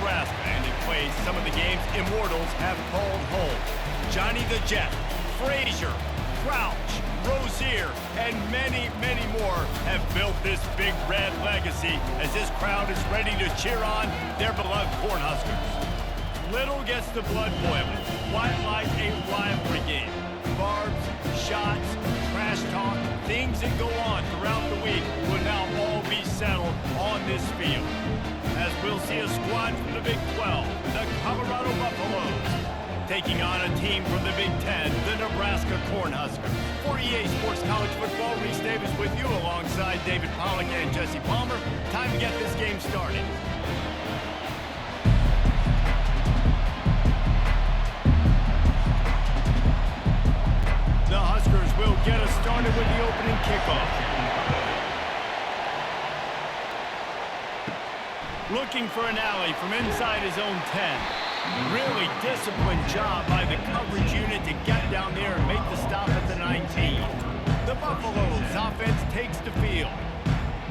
Nebraska, and he plays some of the games immortals have called home. Johnny the Jet, Frazier, Crouch, Rozier, and many, many more have built this Big Red legacy as this crowd is ready to cheer on their beloved Cornhuskers. Little gets the blood boiling, quite like a rivalry game. Barbs, shots, trash talk, things that go on throughout the week will now all be settled on this field. As we'll see a squad from the Big 12, the Colorado Buffaloes, taking on a team from the Big 10, the Nebraska Cornhuskers. For EA Sports College Football, Reese Davis with you alongside David Pollack and Jesse Palmer. Time to get this game started. The Huskers will get us started with the opening kickoff. Looking for an alley from inside his own 10. Really disciplined job by the coverage unit to get down there and make the stop at the 19. The Buffaloes offense takes the field.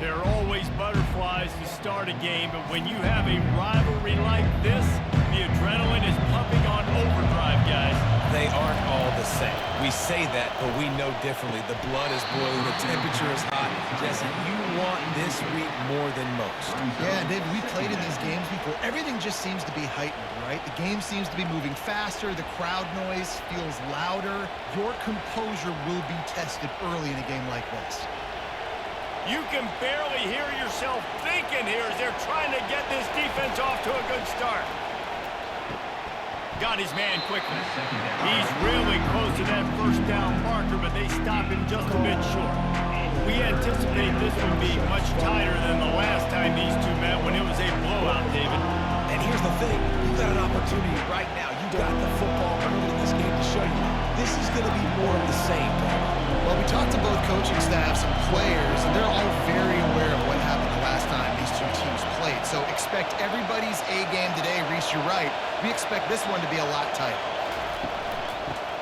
There are always butterflies to start a game, but when you have a rivalry like this, the adrenaline is pumping on overdrive, guys. They aren't all the same. We say that, but we know differently. The blood is boiling, the temperature is hot. Jesse, you want this week more than most. Yeah, David, we played in these games before. Everything just seems to be heightened, right? The game seems to be moving faster. The crowd noise feels louder. Your composure will be tested early in a game like this. You can barely hear yourself thinking here as they're trying to get this defense off to a good start. Got his man quickly. He's really close to that first down marker, but they stop him just a bit short. We anticipate this will be much tighter than the last time these two met when it was a blowout, David. And here's the thing. You've got an opportunity right now. You got the football early in this game to show you. This is going to be more of the same. Well, we talked to both coaching staffs and players, and they're all very aware of what happened the last time these two teams played. So expect everybody's A game today. Reese, you're right. We expect this one to be a lot tighter.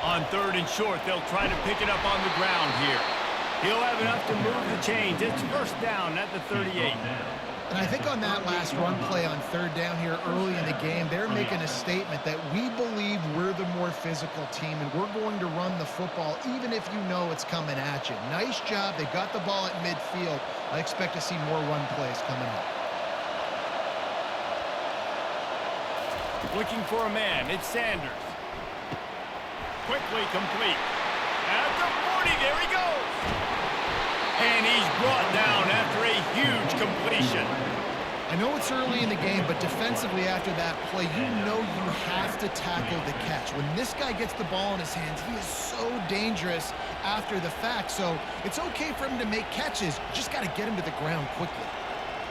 On 3rd and short, they'll try to pick it up on the ground here. He'll have enough to move the chains. It's first down at the 38. And I think on that last run play on 3rd down here early in the game, they're making a statement that we believe we're the more physical team and we're going to run the football even if you know it's coming at you. Nice job. They got the ball at midfield. I expect to see more run plays coming up. Looking for a man. It's Sanders. Quickly complete. At the 40, there he goes. And he's brought down after a huge completion. I know it's early in the game, but defensively after that play, you know you have to tackle the catch. When this guy gets the ball in his hands, he is so dangerous after the fact. So it's okay for him to make catches. Just got to get him to the ground quickly.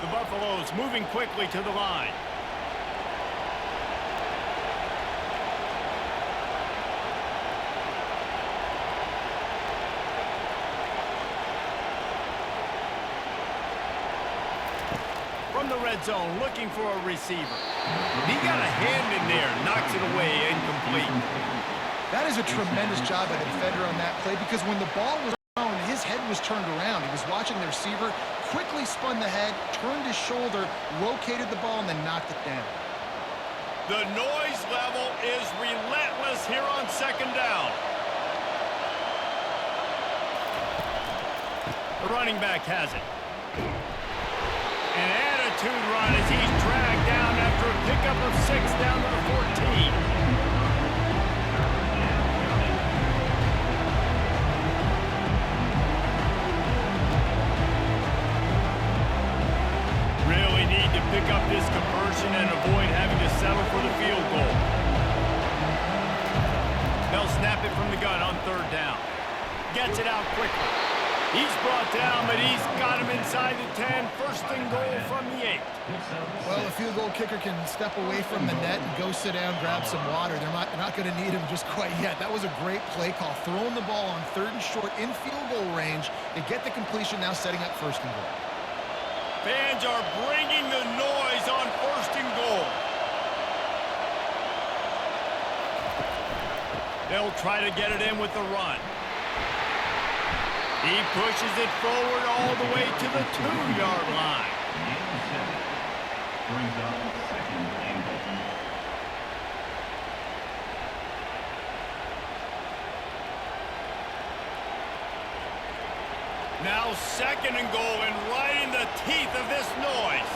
The Buffaloes moving quickly to the line. From the red zone, looking for a receiver. He got a hand in there, knocks it away, incomplete. That is a tremendous job by the defender on that play because when the ball was thrown, his head was turned around. He was watching the receiver, quickly spun the head, turned his shoulder, located the ball, and then knocked it down. The noise level is relentless here on 2nd down. The running back has it. An attitude run as he's dragged down after a pickup of 6 down to the 14. Really need to pick up this conversion and avoid having to settle for the field goal. They'll snap it from the gun on 3rd down. Gets it out quickly. He's brought down, but he's got him inside the 10. 1st and goal from the 8. Well, a field goal kicker can step away from the net and go sit down, grab some water. They're not going to need him just quite yet. That was a great play call. Throwing the ball on 3rd and short in field goal range. They get the completion, now setting up 1st and goal. Fans are bringing the noise on 1st and goal. They'll try to get it in with the run. He pushes it forward all the way to the 2-yard line. Now 2nd and goal, and right in the teeth of this noise.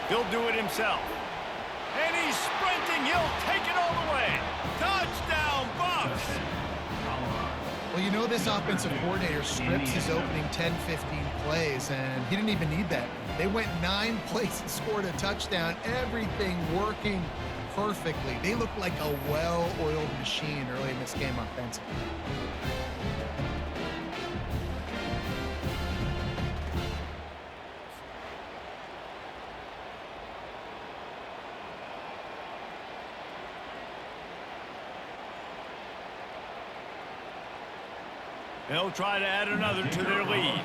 He'll do it himself. And he's sprinting. He'll take it all the way. Touchdown, Bucks! Well, you know this offensive coordinator scripts his opening 10, 15 plays, and he didn't even need that. They went 9 plays and scored a touchdown. Everything working perfectly. They look like a well-oiled machine early in this game offensively. They'll try to add another to their lead.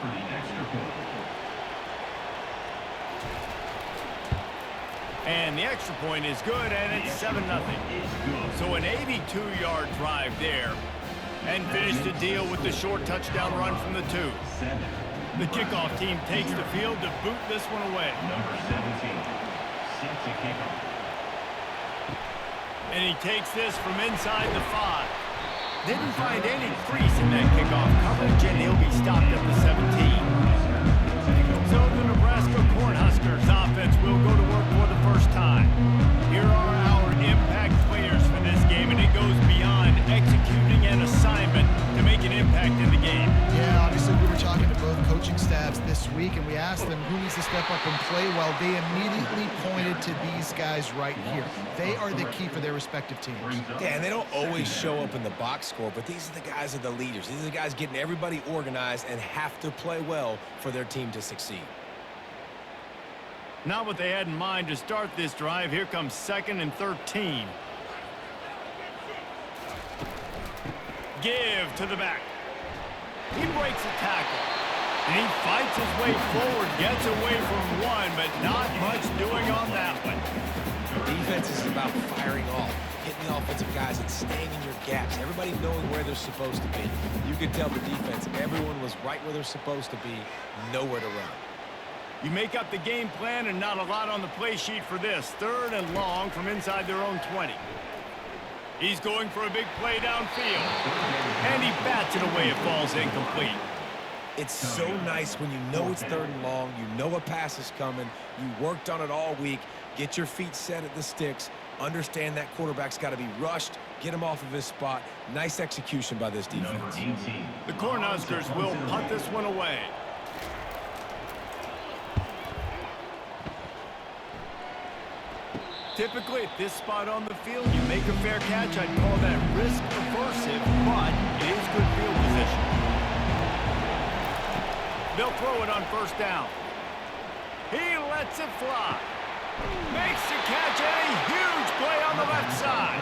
And the extra point is good, and it's 7-0. So an 82-yard drive there. And finish the deal with the short touchdown run from the 2. The kickoff team takes the field to boot this one away. Number 17, sets a kickoff. And he takes this from inside the 5. Didn't find any crease in that kickoff coverage, and he'll be stopped at the 17. So the Nebraska Cornhuskers offense will go to work for the first time. Here are our impact players for this game, and it goes beyond executing an assignment to make an impact in the game. Yeah, obviously we were talking to both coaching staffs this week, and we asked them who needs to step up and play well. They immediately pointed to these guys right here. They are the key for their respective teams. Yeah, and they don't always show up in the box score, but these are the guys that are the leaders. These are the guys getting everybody organized and have to play well for their team to succeed. Not what they had in mind to start this drive. Here comes 2nd and 13. Give to the back. He breaks a tackle. And he fights his way forward, gets away from one, but not much doing on that one. Defense is about firing off, hitting the offensive guys and staying in your gaps. Everybody knowing where they're supposed to be. You could tell the defense, everyone was right where they're supposed to be, nowhere to run. You make up the game plan and not a lot on the play sheet for this. 3rd and long from inside their own 20. He's going for a big play downfield. And he bats it away. It falls incomplete. It's so nice when you know it's 3rd and long, you know a pass is coming, you worked on it all week, get your feet set at the sticks, understand that quarterback's got to be rushed, get him off of his spot. Nice execution by this defense. The Cornhuskers will punt this one away. Typically, at this spot on the field, you make a fair catch. I'd call that risk aversive, but it is good field position. They'll throw it on 1st down. He lets it fly. Makes the catch, and a huge play on the left side.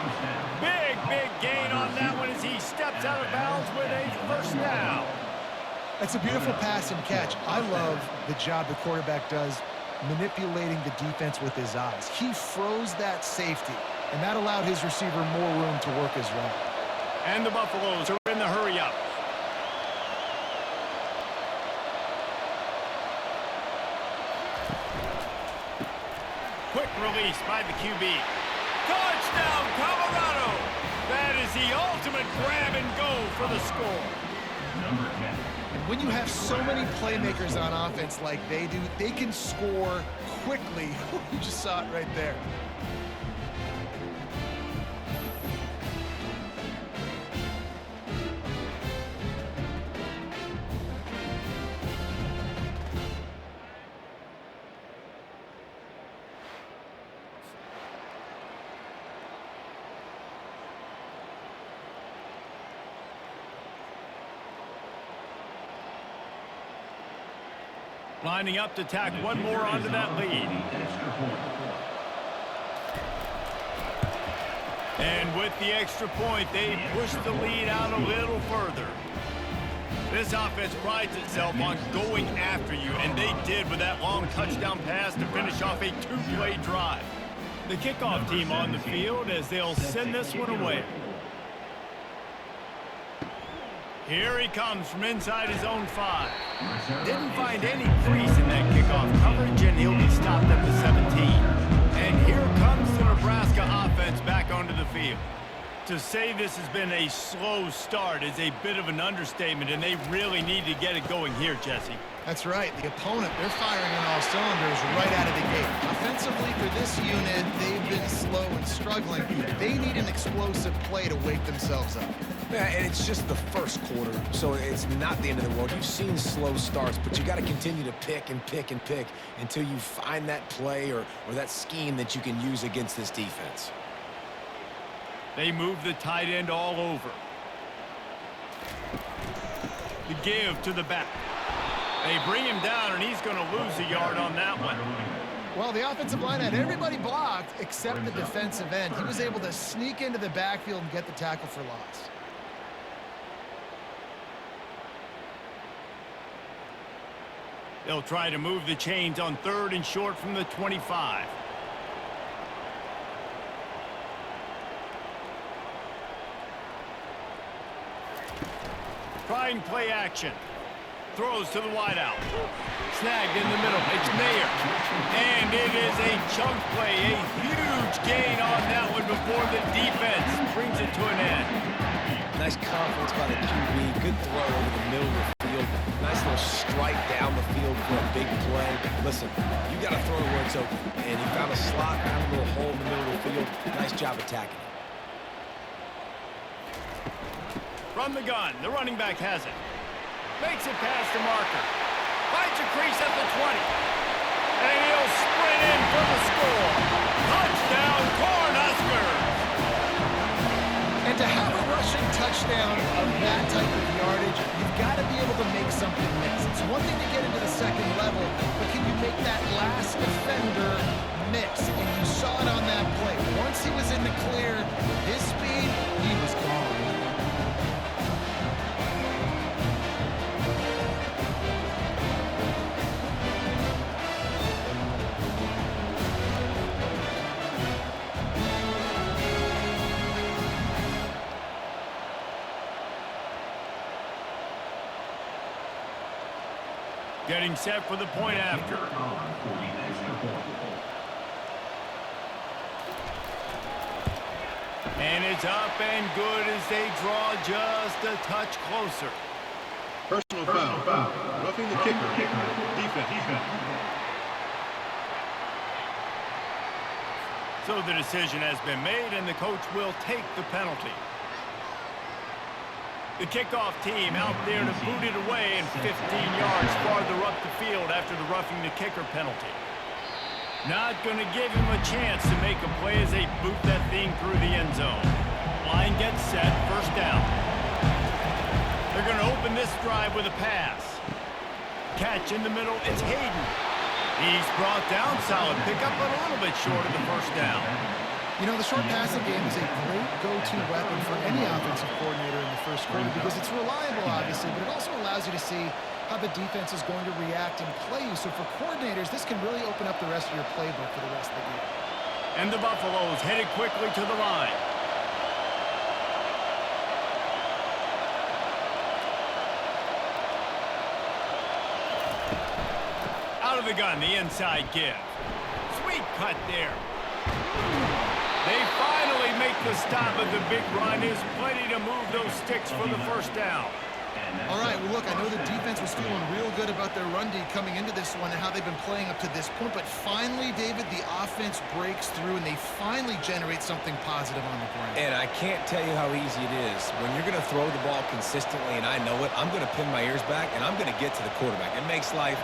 Big gain on that one as he steps out of bounds with a 1st down. That's a beautiful pass and catch. I love the job the quarterback does manipulating the defense with his eyes. He froze that safety, and that allowed his receiver more room to work his route. And the Buffaloes are in the hurry-up. Quick release by the QB. Touchdown, Colorado! That is the ultimate grab and go for the score. Number 10. When you have so many playmakers on offense like they do, they can score quickly. You just saw it right there. Lining up to tack one more onto that lead. And with the extra point, they push the lead out a little further. This offense prides itself on going after you, and they did with that long touchdown pass to finish off a 2-play drive. The kickoff team on the field as they'll send this one away. Here he comes from inside his own 5. Didn't find any crease in that kickoff coverage, and he'll be stopped at the 17. And here comes the Nebraska offense back onto the field. To say this has been a slow start is a bit of an understatement, and they really need to get it going here, Jesse. That's right. The opponent, they're firing on all cylinders right out of the gate. Offensively, for this unit, they've been slow and struggling. They need an explosive play to wake themselves up. Yeah, and it's just the first quarter, so it's not the end of the world. You've seen slow starts, but you got to continue to pick and pick and pick until you find that play or that scheme that you can use against this defense. They move the tight end all over. The give to the back. They bring him down, and he's going to lose a yard on that one. Well, the offensive line had everybody blocked except the defensive end. He was able to sneak into the backfield and get the tackle for loss. They'll try to move the chains on 3rd and short from the 25. Trying play action. Throws to the wideout. Snagged in the middle. It's Mayer. And it is a chunk play. A huge gain on that one before the defense brings it to an end. Nice confidence by the QB. Good throw over the middle of the field. Nice little strike down the field for a big play. Listen, you got to throw it where it's open. And he found a slot, found a little hole in the middle of the field. Nice job attacking it. From the gun, the running back has it. Makes it past the marker. Finds a crease at the 20. And he'll sprint in for the score. Touchdown, Cornhuskers! And to have a rushing touchdown of that type of yardage, you've got to be able to make something mix. It's one thing to get into the second level, but can you make that last defender mix? And you saw it on that play. Once he was in the clear, with his speed, he was gone. Getting set for the point after. And it's up and good as they draw just a touch closer. Personal foul. Roughing the kicker. Defense. So the decision has been made, and the coach will take the penalty. The kickoff team out there to boot it away and 15 yards farther up the field after the roughing the kicker penalty. Not going to give him a chance to make a play as they boot that thing through the end zone. Line gets set, first down. They're going to open this drive with a pass. Catch in the middle, it's Hayden. He's brought down, solid pickup, but a little bit short of the first down. You know, the short passing game is a great go-to weapon for any offensive coordinator in the first quarter because it's reliable, obviously, but it also allows you to see how the defense is going to react and play you. So for coordinators, this can really open up the rest of your playbook for the rest of the game. And the Buffaloes headed quickly to the line. Out of the gun, the inside give. Sweet cut there. They finally make the stop at the big run. There's plenty to move those sticks for the first down. All right, well, look, I know the defense was feeling real good about their run D coming into this one and how they've been playing up to this point, but finally, David, the offense breaks through and they finally generate something positive on the ground. And I can't tell you how easy it is. When you're going to throw the ball consistently, and I know it, I'm going to pin my ears back, and I'm going to get to the quarterback. It makes life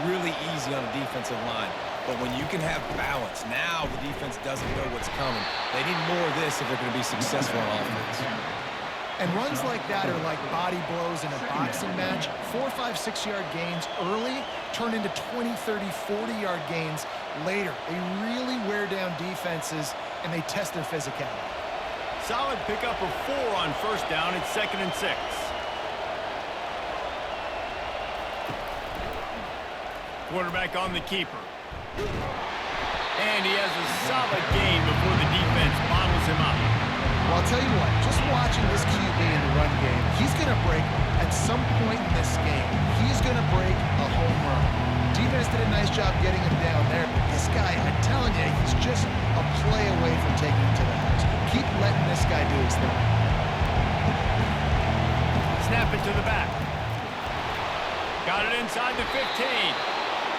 really easy on the defensive line. But when you can have balance, now the defense doesn't know what's coming. They need more of this if they're going to be successful on offense. And runs like that are like body blows in a boxing match. 4, 5, 6-yard gains early turn into 20, 30, 40-yard gains later. They really wear down defenses, and they test their physicality. Solid pickup of 4 on first down. It's 2nd and 6. Quarterback on the keeper. And he has a solid gain before the defense bottles him up. Well, I'll tell you what, just watching this QB in the run game, he's going to break at some point in this game. He's going to break a home run. Defense did a nice job getting him down there, but this guy, I'm telling you, he's just a play away from taking him to the house. keep letting this guy do his thing. Snap it to the back. Got it inside the 15.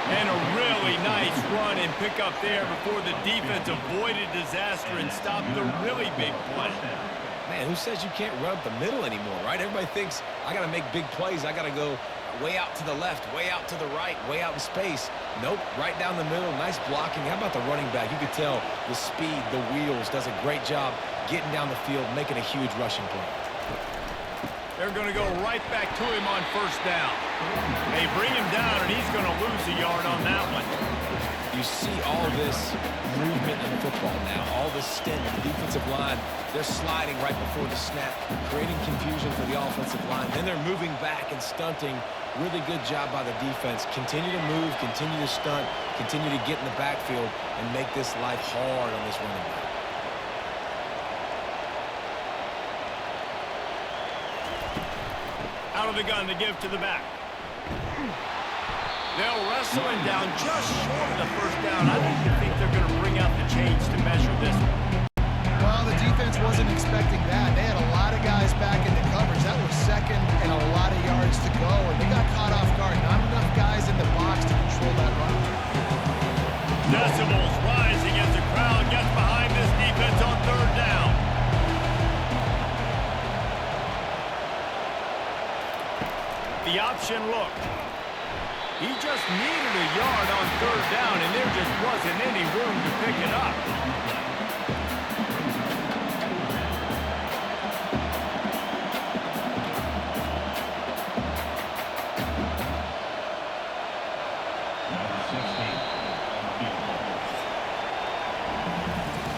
And a really nice run and pick up there before the defense avoided disaster and stopped the really big play. Man, who says you can't run up the middle anymore, right? Everybody thinks, I got to make big plays. I got to go way out to the left, way out to the right, way out in space. Nope, right down the middle. Nice blocking. How about the running back? You could tell the speed, the wheels, does a great job getting down the field, making a huge rushing play. They're going to go right back to him on first down. They bring him down, and he's going to lose a yard on that one. You see all this movement in football now, all the stint in the defensive line. They're sliding right before the snap, creating confusion for the offensive line. Then they're moving back and stunting. Really good job by the defense. Continue to move, continue to stunt, continue to get in the backfield, and make this life hard on this running back. Out of the gun to give to the back. They'll wrestle him down just short of the first down. I don't even think they're going to bring out the chains to measure this one. Well, the defense wasn't expecting that. They had a lot of guys back in the coverage. That was second and a lot of yards to go, and they got caught off guard. Not enough guys in the box to control that run. Decibels rising as the crowd gets behind this defense on third down. The option look. He just needed a yard on third down, and there just wasn't any room to pick it up.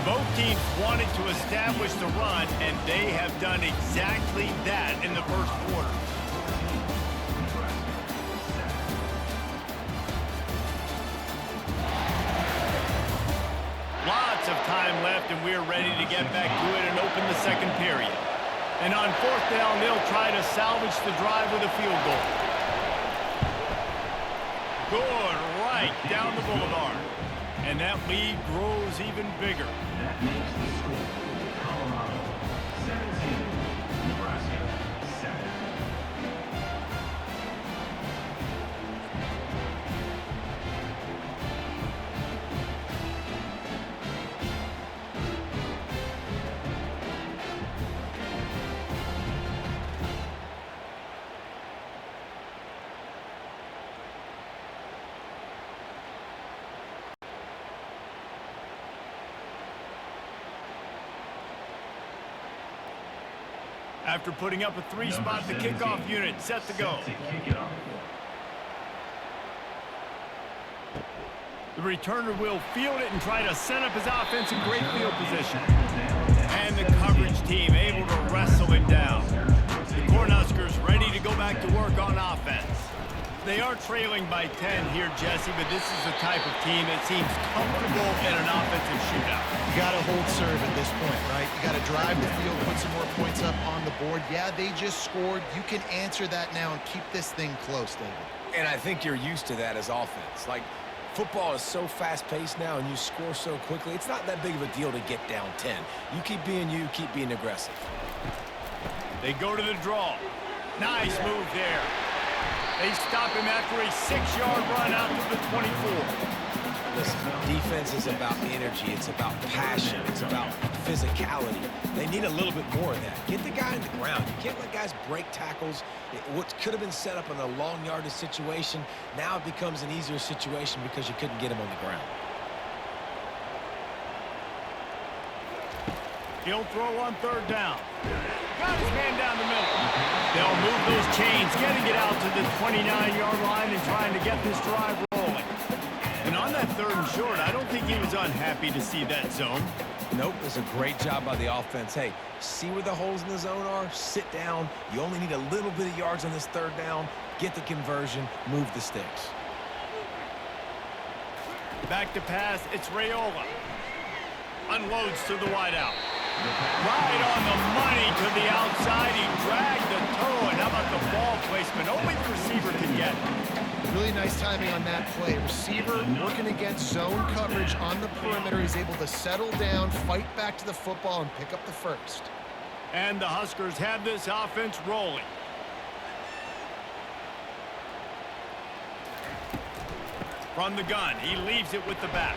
Both teams wanted to establish the run, and they have done exactly that in the first quarter. Lots of time left, and we're ready to get back to it and open the second period. And on fourth down, they'll try to salvage the drive with a field goal. Good, right down the boulevard. And that lead grows even bigger. That makes the score Colorado 17, Nebraska 7. After putting up a three-spot, the kickoff unit set to go. To kick it off. The returner will field it and try to set up his offense in great field position. And the coverage team able to wrestle him down. The Cornhuskers ready to go back to work on offense. They are trailing by 10 here, Jesse, but this is the type of team that seems comfortable in an offensive shootout. You got to hold serve at this point, right? You got to drive the field, put some more points up on the board. Yeah, they just scored. You can answer that now and keep this thing close, David. And I think you're used to that as offense. Like, football is so fast-paced now, and you score so quickly. It's not that big of a deal to get down 10. You keep being you, keep being aggressive. They go to the draw. Nice move there. They stop him after a 6-yard run out to the 24. Listen, defense is about energy. It's about passion. It's about physicality. They need a little bit more of that. Get the guy in the ground. You can't let guys break tackles. What could have been set up in a long yardage situation, now it becomes an easier situation because you couldn't get him on the ground. He'll throw on third down. Got his man down the middle. They'll move those chains, getting it out to the 29-yard line and trying to get this drive rolling. And on that third and short, I don't think he was unhappy to see that zone. Nope, it was a great job by the offense. Hey, see where the holes in the zone are? Sit down. You only need a little bit of yards on this third down. Get the conversion. Move the sticks. Back to pass, it's Raiola. Unloads to the wideout. Right on the money to the outside. He dragged the toe, and how about the ball placement? Only the receiver can get it. Really nice timing on that play. Receiver working against zone coverage on the perimeter. He's able to settle down, fight back to the football, and pick up the first. And the Huskers have this offense rolling. From the gun, he leaves it with the back.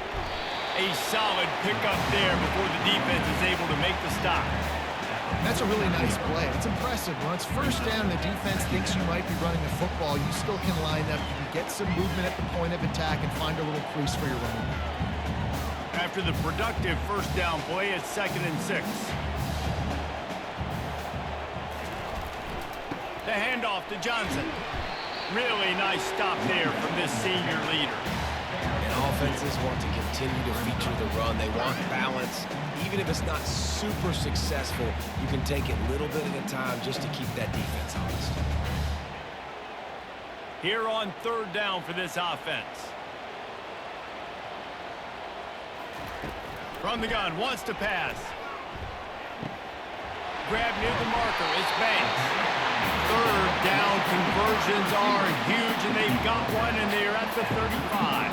A solid pickup there before the defense is able to make the stop. That's a really nice play. It's impressive. When it's first down and the defense thinks you might be running the football, you still can line up. You can get some movement at the point of attack and find a little crease for your running back. After the productive first down play, it's 2nd and 6. The handoff to Johnson. Really nice stop there from this senior leader. And offenses want to continue to feature the run. They want balance. Even if it's not super successful, you can take it little bit at a time just to keep that defense honest. Here on 3rd down for this offense. From the gun, wants to pass. Grab near the marker, it's Banks. 3rd down conversions are huge, and they've got one, and they're at the 35.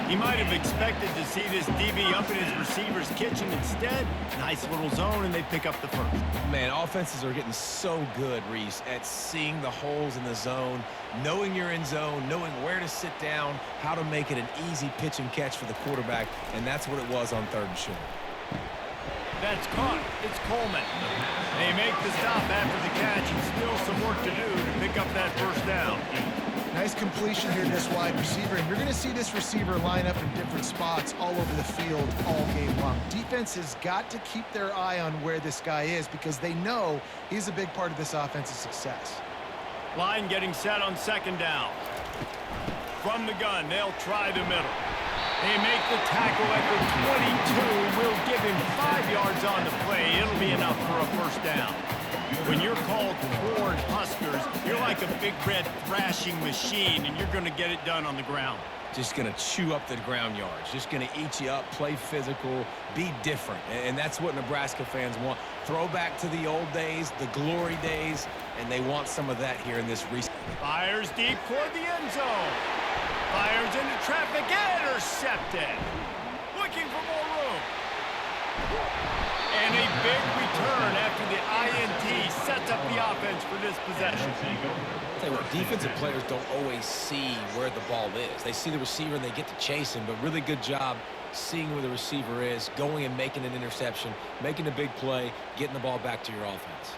He might have expected to see this DB up in his receiver's kitchen. Instead, nice little zone, and they pick up the first. Man, offenses are getting so good, Reese, at seeing the holes in the zone, knowing you're in zone, knowing where to sit down, how to make it an easy pitch and catch for the quarterback, and that's what it was on 3rd and short. That's caught. It's Coleman. They make the stop after the catch, and still some work to do to pick up that first down. Nice completion here to this wide receiver, and you're going to see this receiver line up in different spots all over the field all game long. Defense has got to keep their eye on where this guy is because they know he's a big part of this offense's success. Line getting set on 2nd down. From the gun, they'll try the middle. They make the tackle at the 22. Will give him 5 yards on the play. It'll be enough for a first down. When you're called Cornhuskers, you're like a big red thrashing machine, and you're going to get it done on the ground. Just going to chew up the ground yards. Just going to eat you up, play physical, be different. And that's what Nebraska fans want. Throw back to the old days, the glory days, and they want some of that here in this recent. Fires deep toward the end zone. Fires into traffic, intercepted. Looking for more room. And a big return after the INT sets up the offense for this possession. I'll tell you what, defensive players don't always see where the ball is. They see the receiver and they get to chase him, but really good job seeing where the receiver is, going and making an interception, making a big play, getting the ball back to your offense.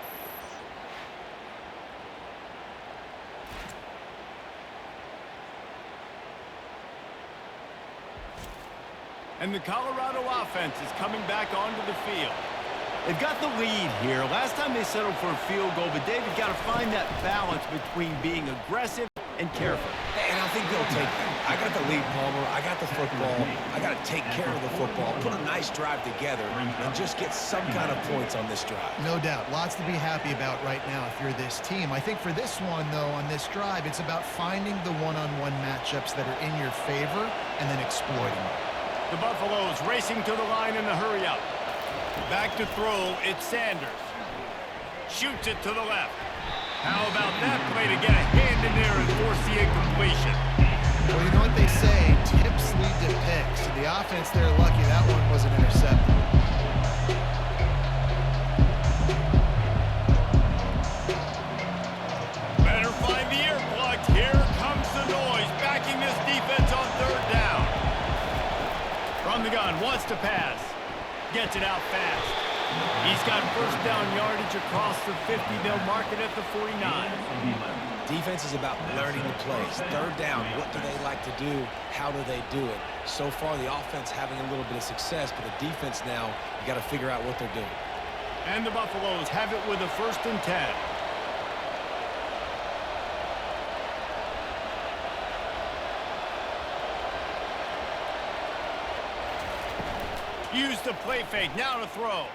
And the Colorado offense is coming back onto the field. They've got the lead here. Last time they settled for a field goal, but David got to find that balance between being aggressive and careful. And I think they'll take that. I got the lead, Palmer. I got the football. I got to take care of the football, put a nice drive together, and just get some kind of points on this drive. No doubt. Lots to be happy about right now if you're this team. I think for this one, though, on this drive, it's about finding the one-on-one matchups that are in your favor and then exploiting them. The Buffaloes racing to the line in the hurry-up. Back to throw, it's Sanders. Shoots it to the left. How about that play to get a hand in there and force the incompletion? Well, you know what they say, tips lead to picks. So the offense, they're lucky that one wasn't intercepted. Better find the earplugs. Here comes the noise, backing this defense on 3rd down. From the gun, wants to pass. Gets it out fast. He's got first down yardage across the 50. They'll mark it at the 49. Defense is about learning the plays. 3rd down, what do they like to do? How do they do it? So far, the offense having a little bit of success, but the defense now, you got to figure out what they're doing. And the Buffaloes have it with a 1st and 10. Use the play fake, now to throw.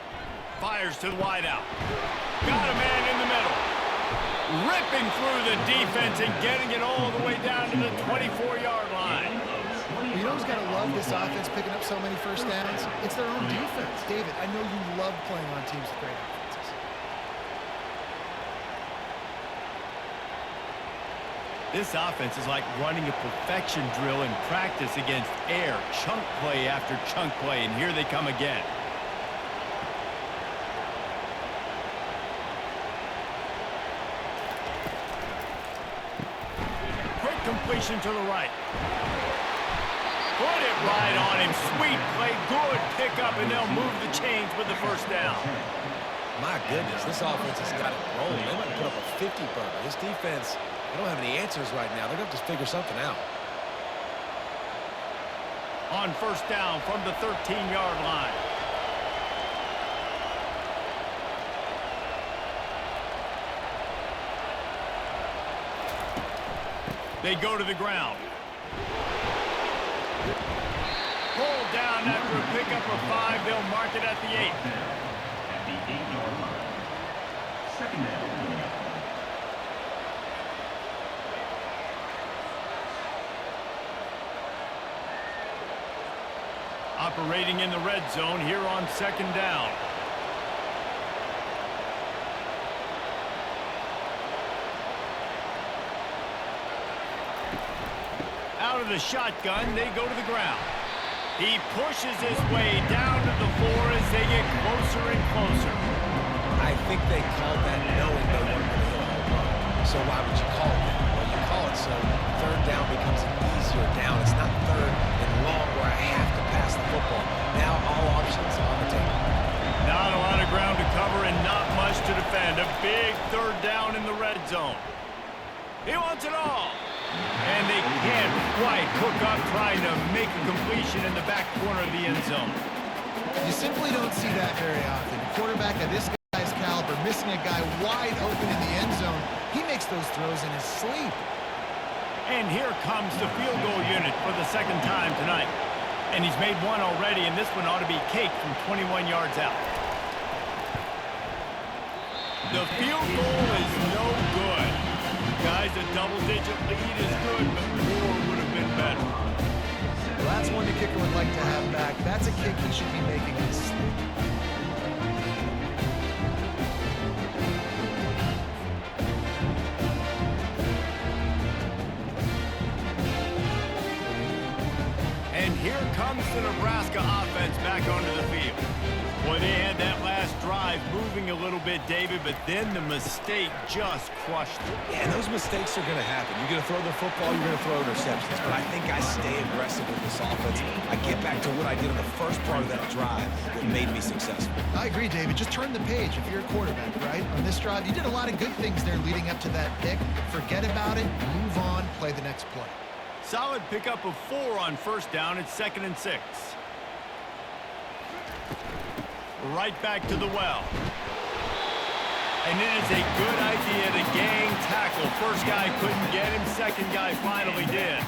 Fires to the wideout. Got a man in the middle. Ripping through the defense and getting it all the way down to the 24-yard line. You know who's got to love this offense picking up so many first downs? It's their own defense. David, I know you love playing on teams with great offenses. This offense is like running a perfection drill in practice against air, chunk play after chunk play, and here they come again. Quick completion to the right. Put it right on him. Sweet play, good pickup, and they'll move the chains with the first down. My goodness, this offense has got it rolling. They might put up a 50-burger. This defense, they don't have any answers right now. They're going to have to figure something out. On first down from the 13-yard line. They go to the ground. Pulled down after a pickup of 5. They'll mark it at the 8. At the 8-yard line. Second down. Operating in the red zone here on second down. Out of the shotgun, they go to the ground. He pushes his way down to the floor as they get closer and closer. I think they called that knowing they weren't going to hit a home run. So why would you call it that? Well, you call it so third down becomes an easier down. It's not third and long where I have to pass the football. Now all options on the table. Not a lot of ground to cover and not much to defend. A big third down in the red zone. He wants it all. And they can't quite hook up trying to make a completion in the back corner of the end zone. You simply don't see that very often. A quarterback of this guy's caliber missing a guy wide open in the end zone. He makes those throws in his sleep. And here comes the field goal unit for the second time tonight. And he's made one already, and this one ought to be cake from 21 yards out. The field goal is no good. Guys, a double-digit lead is good, but more would have been better. Well, that's one the kicker would like to have back. That's a kick he should be making in his sleep. And here comes the Nebraska offense back onto the field. Boy, they had that last drive moving a little bit, David, but then the mistake just crushed them. Yeah, and those mistakes are going to happen. You're going to throw the football, you're going to throw interceptions. But I think I stay aggressive with this offense. I get back to what I did in the first part of that drive that made me successful. I agree, David. Just turn the page if you're a quarterback, right? On this drive, you did a lot of good things there leading up to that pick. Forget about it, move on, play the next play. Solid pickup of 4 on first down. It's 2nd and 6. Right back to the well. And it is a good idea to gang tackle. First guy couldn't get him. Second guy finally did.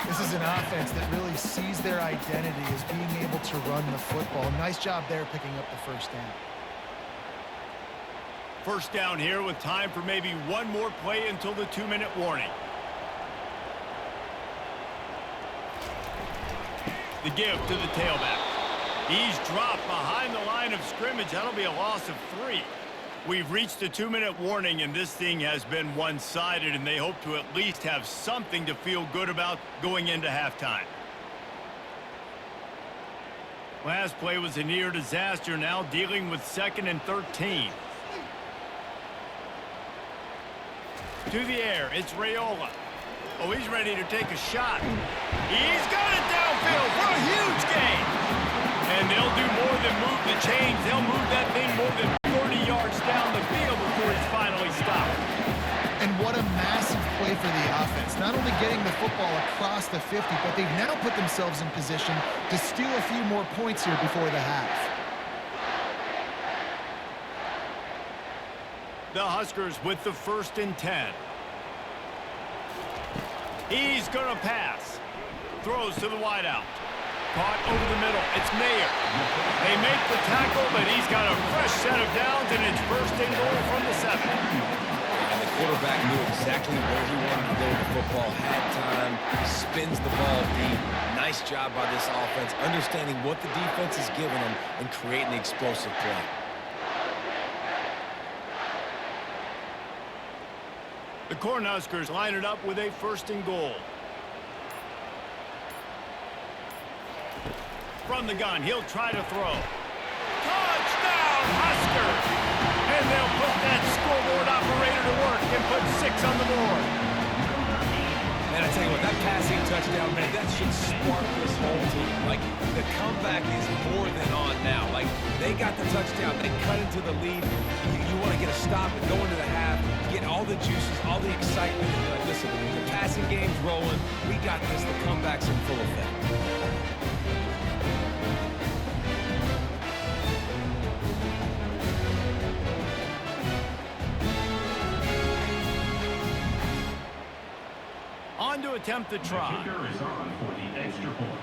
This is an offense that really sees their identity as being able to run the football. Nice job there picking up the first down. First down here with time for maybe one more play until the 2-minute warning. The give to the tailback. He's dropped behind the line of scrimmage. That'll be a loss of 3. We've reached the 2-minute warning, and this thing has been one-sided, and they hope to at least have something to feel good about going into halftime. Last play was a near disaster, now dealing with 2nd and 13. To the air, it's Raiola. Oh, he's ready to take a shot. He's got it downfield for a huge gain. And they'll do more than move the chains. They'll move that thing more than 30 yards down the field before it's finally stopped. And what a massive play for the offense. Not only getting the football across the 50, but they've now put themselves in position to steal a few more points here before the half. The Huskers with the 1st and 10. He's going to pass. Throws to the wideout. Caught over the middle. It's Mayer. They make the tackle, but he's got a fresh set of downs, and it's 1st and goal from the 7. And the quarterback knew exactly where he wanted to go with the football, had time, spins the ball deep. Nice job by this offense, understanding what the defense is giving them and creating the explosive play. The Cornhuskers line it up with a 1st and goal. From the gun, he'll try to throw. Touchdown, Huskers! And they'll put that scoreboard operator to work and put 6 on the board. And I tell you what, that passing touchdown, man, that should spark this whole team. Like, the comeback is more than on now. Like, they got the touchdown. They cut into the lead. You want to get a stop and go into the half, get all the juices, all the excitement. And you're like, listen, the passing game's rolling. We got this. The comeback's in full effect. On to attempt the try. The kicker is on for the extra point.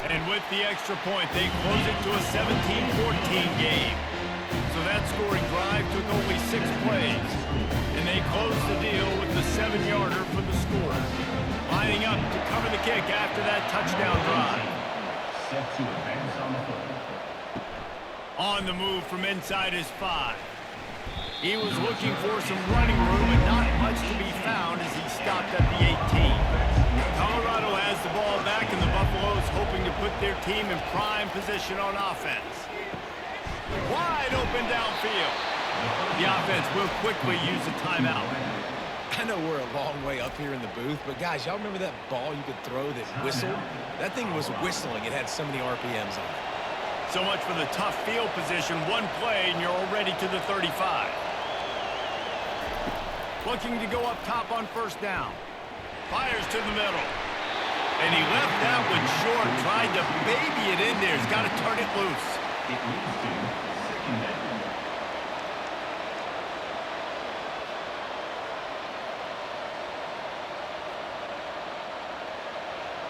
And with the extra point, they close it to a 17-14 game. So that scoring drive took only 6 plays. And they close the deal with the 7-yarder for the score. Lining up to cover the kick after that touchdown drive. Set to advance on the foot. On the move from inside his 5. He was looking for some running room and not much to be found as he stopped at the 18. Colorado has the ball back, and the Buffaloes hoping to put their team in prime position on offense. Wide open downfield. The offense will quickly use a timeout. I know we're a long way up here in the booth, but guys, y'all remember that ball you could throw that whistled? That thing was whistling. It had so many RPMs on it. So much for the tough field position. One play, and you're already to the 35. Looking to go up top on 1st down. Fires to the middle. And he left that one short. Tried to baby it in there. He's got to turn it loose. It leads to 2nd down.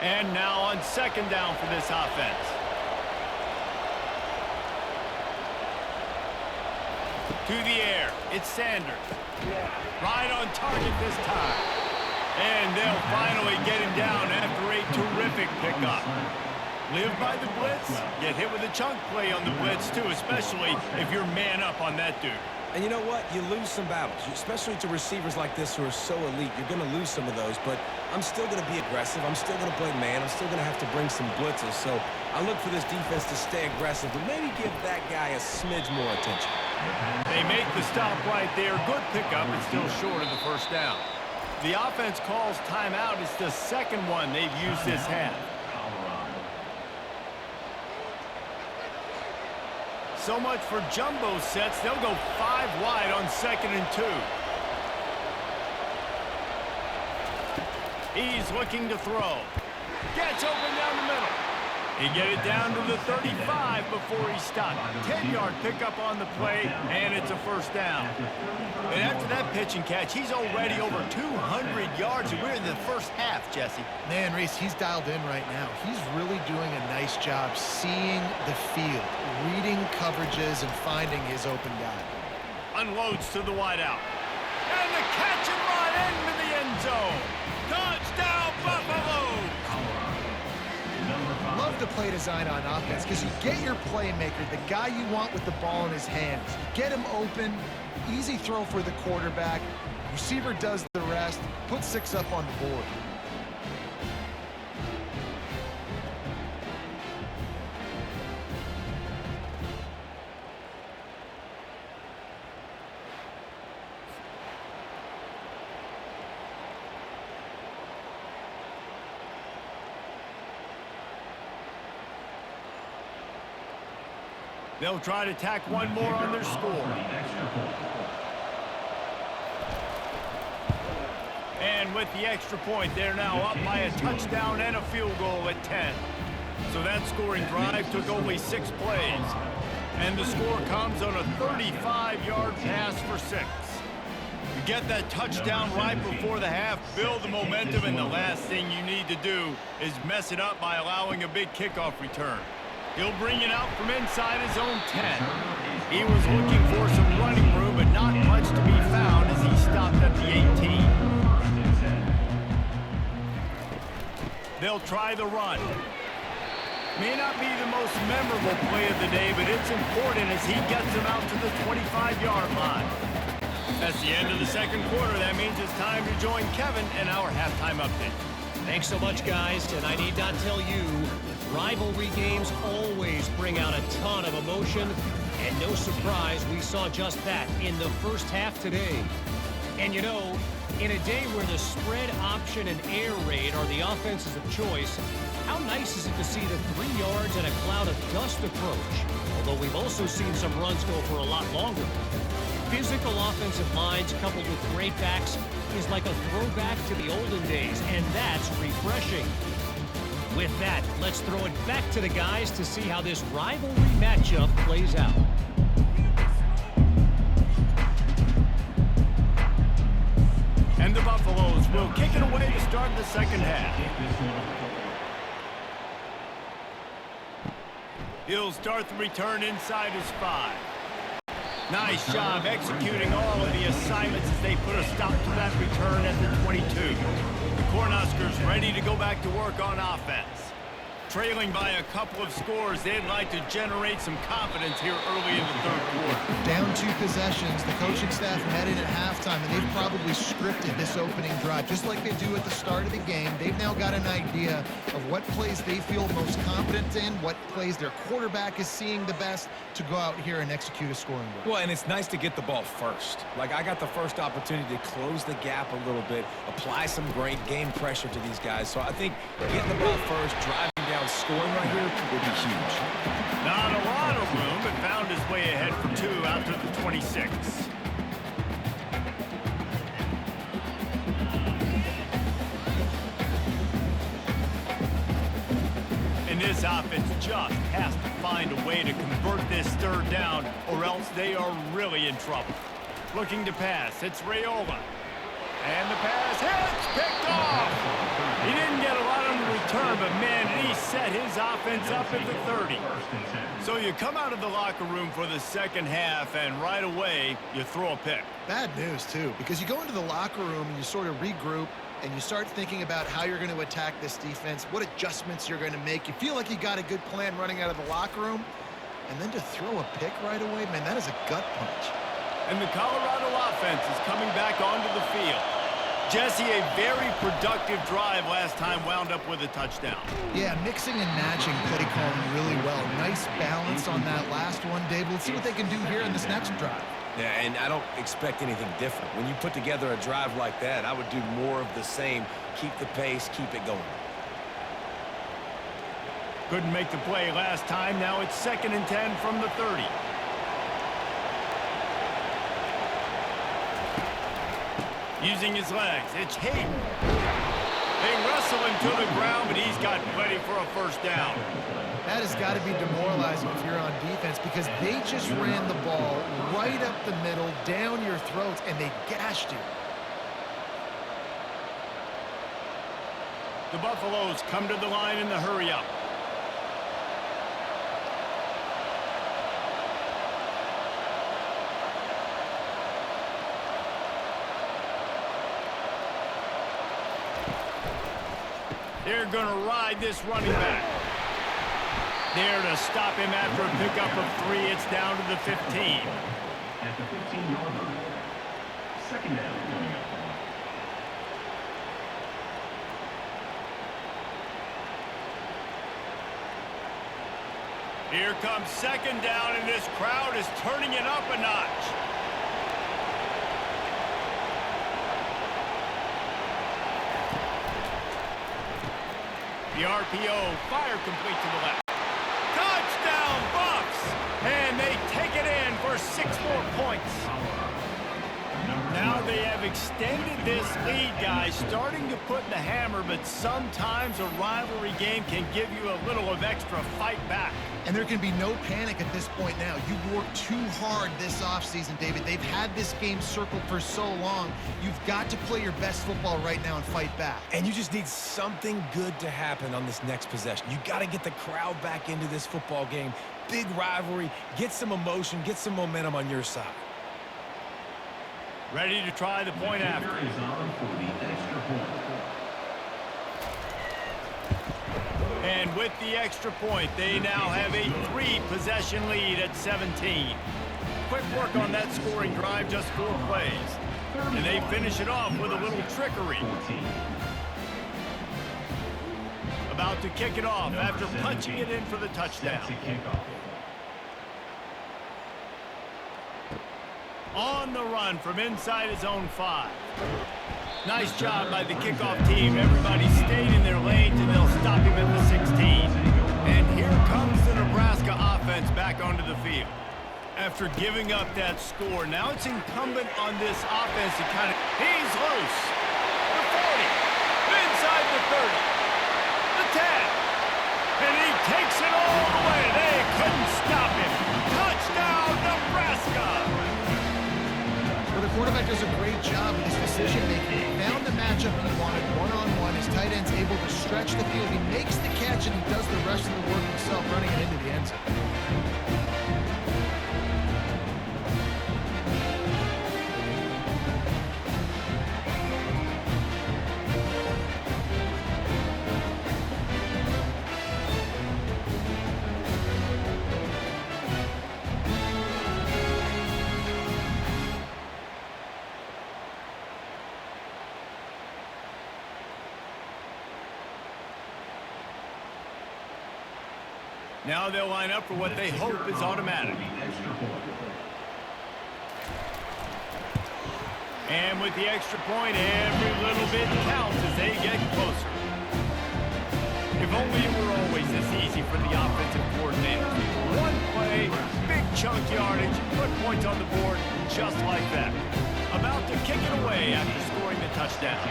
And now on 2nd down for this offense. To the air. It's Sanders. Right on target this time. And they'll finally get him down after a terrific pickup. Live by the blitz. Get hit with a chunk play on the blitz, too, especially if you're man up on that dude. And you know what? You lose some battles, especially to receivers like this who are so elite. You're going to lose some of those, but I'm still going to be aggressive. I'm still going to play man. I'm still going to have to bring some blitzes. So I look for this defense to stay aggressive, but maybe give that guy a smidge more attention. They make the stop right there. Good pickup. It's still short of the 1st down. The offense calls timeout. It's the 2nd one they've used this half. So much for jumbo sets. They'll go 5 wide on 2nd and 2. He's looking to throw. Gets open down the middle. He get it down to the 35 before he stopped. 10-yard pickup on the play, and it's a 1st down. And after that pitch and catch, he's already over 200 yards, and we're in the 1st half, Jesse. Man, Reese, he's dialed in right now. He's really doing a nice job seeing the field, reading coverages, and finding his open guy. Unloads to the wideout. And the catch and run into the end zone. Touchdown, Buffalo! Love the play design on offense because you get your playmaker, the guy you want with the ball in his hands. You get him open, easy throw for the quarterback. Receiver does the rest, put 6 up on the board. They'll try to tack one more on their score. And with the extra point, they're now up by a touchdown and a field goal at 10. So that scoring drive took only 6 plays. And the score comes on a 35-yard pass for 6. You get that touchdown right before the half, build the momentum, and the last thing you need to do is mess it up by allowing a big kickoff return. He'll bring it out from inside his own 10. He was looking for some running room, but not much to be found as he stopped at the 18. They'll try the run. May not be the most memorable play of the day, but it's important as he gets him out to the 25-yard line. That's the end of the second quarter. That means it's time to join Kevin in our halftime update. Thanks so much, guys. And I need not tell you, rivalry games always bring out a ton of emotion. And no surprise, we saw just that in the first half today. And you know, in a day where the spread option and air raid are the offenses of choice, how nice is it to see the 3 yards and a cloud of dust approach? Although we've also seen some runs go for a lot longer. Physical offensive lines coupled with great backs is like a throwback to the olden days, and that's refreshing. With that, let's throw it back to the guys to see how this rivalry matchup plays out. And the Buffaloes will kick it away to start the second half. He'll start the return inside his 5. Nice job executing all of the assignments as they put a stop to that return at the 22. The Cornhuskers ready to go back to work on offense. Trailing by a couple of scores, they'd like to generate some confidence here early in the third quarter. Down 2 possessions, the coaching staff met in at halftime, and they've probably scripted this opening drive. Just like they do at the start of the game, they've now got an idea of what plays they feel most confident in, what plays their quarterback is seeing the best to go out here and execute a scoring drive. Well, and it's nice to get the ball first. Like, I got the first opportunity to close the gap a little bit, apply some great game pressure to these guys. So I think getting the ball first, driving down, scoring right here will be huge. Not a lot of room, but found his way ahead for 2 out to the 26. And this offense just has to find a way to convert this third down, or else they are really in trouble. Looking to pass, it's Raiola. And the pass hits, picked off. He didn't get a lot on the return, but man, he set his offense up at the 30. So you come out of the locker room for the second half, and right away, you throw a pick. Bad news, too, because you go into the locker room and you sort of regroup, and you start thinking about how you're going to attack this defense, what adjustments you're going to make. You feel like you got a good plan running out of the locker room, and then to throw a pick right away, man, that is a gut punch. And the Colorado offense is coming back onto the field. Jesse, a very productive drive last time wound up with a touchdown. Yeah, mixing and matching play calling really well. Nice balance on that last one, Dave. Let's see what they can do here in this next drive. Yeah, and I don't expect anything different. When you put together a drive like that, I would do more of the same. Keep the pace, keep it going. Couldn't make the play last time. Now it's 2nd and 10 from the 30. Using his legs, it's Hayden. They wrestle him to the ground, but he's got plenty for a first down. That has got to be demoralizing if you're on defense, because they just ran the ball right up the middle, down your throats, and they gashed you. The Buffaloes come to the line in the hurry-up. They're going to ride this running back. There to stop him after a pickup of 3. It's down to the 15. At the 15-yard line. 2nd down. Here comes 2nd down, and this crowd is turning it up a notch. The RPO, fire complete to the left. Touchdown, Buffs! And they take it in for 6 more points. Now they have extended this lead, guys, starting to put the hammer, but sometimes a rivalry game can give you a little of extra fight back. And there can be no panic at this point now. You've worked too hard this offseason, David. They've had this game circled for so long. You've got to play your best football right now and fight back. And you just need something good to happen on this next possession. You got to get the crowd back into this football game. Big rivalry. Get some emotion. Get some momentum on your side. Ready to try the point after. Is on for the extra point. And And with the extra point, they now have a 3-possession lead at 17. Quick work on that scoring drive, just 4 plays. And they finish it off with a little trickery. About to kick it off after punching it in for the touchdown. On the run from inside his own 5. Nice job by the kickoff team. Everybody stayed in their lanes, and they'll stop him at the 16. And here comes the Nebraska offense back onto the field. After giving up that score, now it's incumbent on this offense to he's loose. The 40, inside the 30, the 10, and he takes it all the way. They couldn't stop him. Touchdown, Nebraska! Well, the quarterback does a great job with his decision-making. He found the matchup he wanted one-on-one. His tight end's able to stretch the field. He makes the catch, and he does the rest of the work himself, running it into the end zone. Now they'll line up for what they hope is automatic. And with the extra point, every little bit counts as they get closer. If only it were always this easy for the offensive coordinator. One play, big chunk yardage, put points on the board just like that. About to kick it away after scoring the touchdown.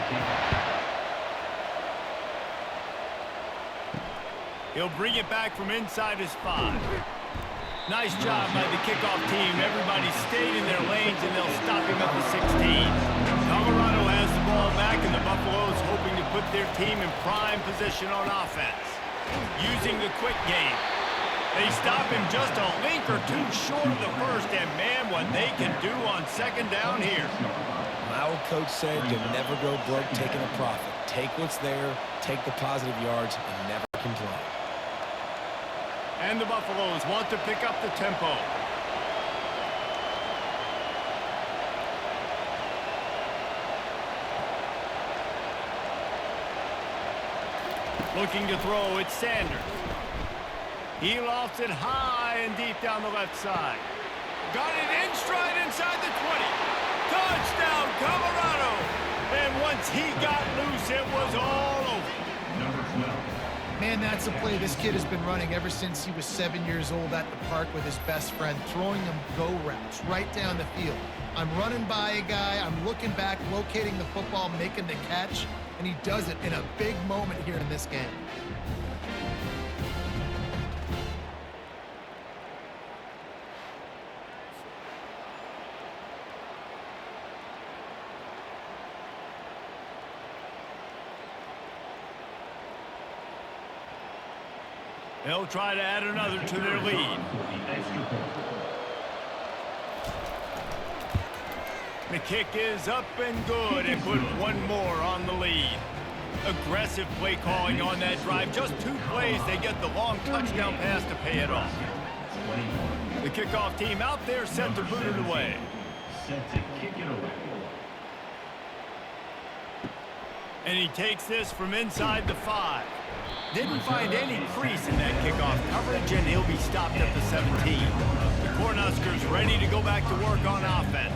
He'll bring it back from inside his 5. Nice job by the kickoff team. Everybody stayed in their lanes, and they'll stop him at the 16. Colorado has the ball back, and the Buffaloes hoping to put their team in prime position on offense. Using the quick game. They stop him just a link or two short of the first, and man, what they can do on second down here. My old coach said you'll never go broke taking a profit. Take what's there, take the positive yards, and never complain. And the Buffaloes want to pick up the tempo. Looking to throw, it's Sanders. He lofts it high and deep down the left side. Got it in stride inside the 20. Touchdown, Colorado! And once he got loose, it was all over. Number 12. Man, that's a play this kid has been running ever since he was 7 years old at the park with his best friend, throwing them go routes right down the field. I'm running by a guy, I'm looking back, locating the football, making the catch, and he does it in a big moment here in this game. They'll try to add another to their lead. The kick is up and good, and put one more on the lead. Aggressive play calling on that drive. Just 2 plays, they get the long touchdown pass to pay it off. The kickoff team out there set to boot it away. Set to kick it away. And he takes this from inside the 5. Didn't find any crease in that kickoff coverage, and he'll be stopped at the 17. The Cornhuskers ready to go back to work on offense.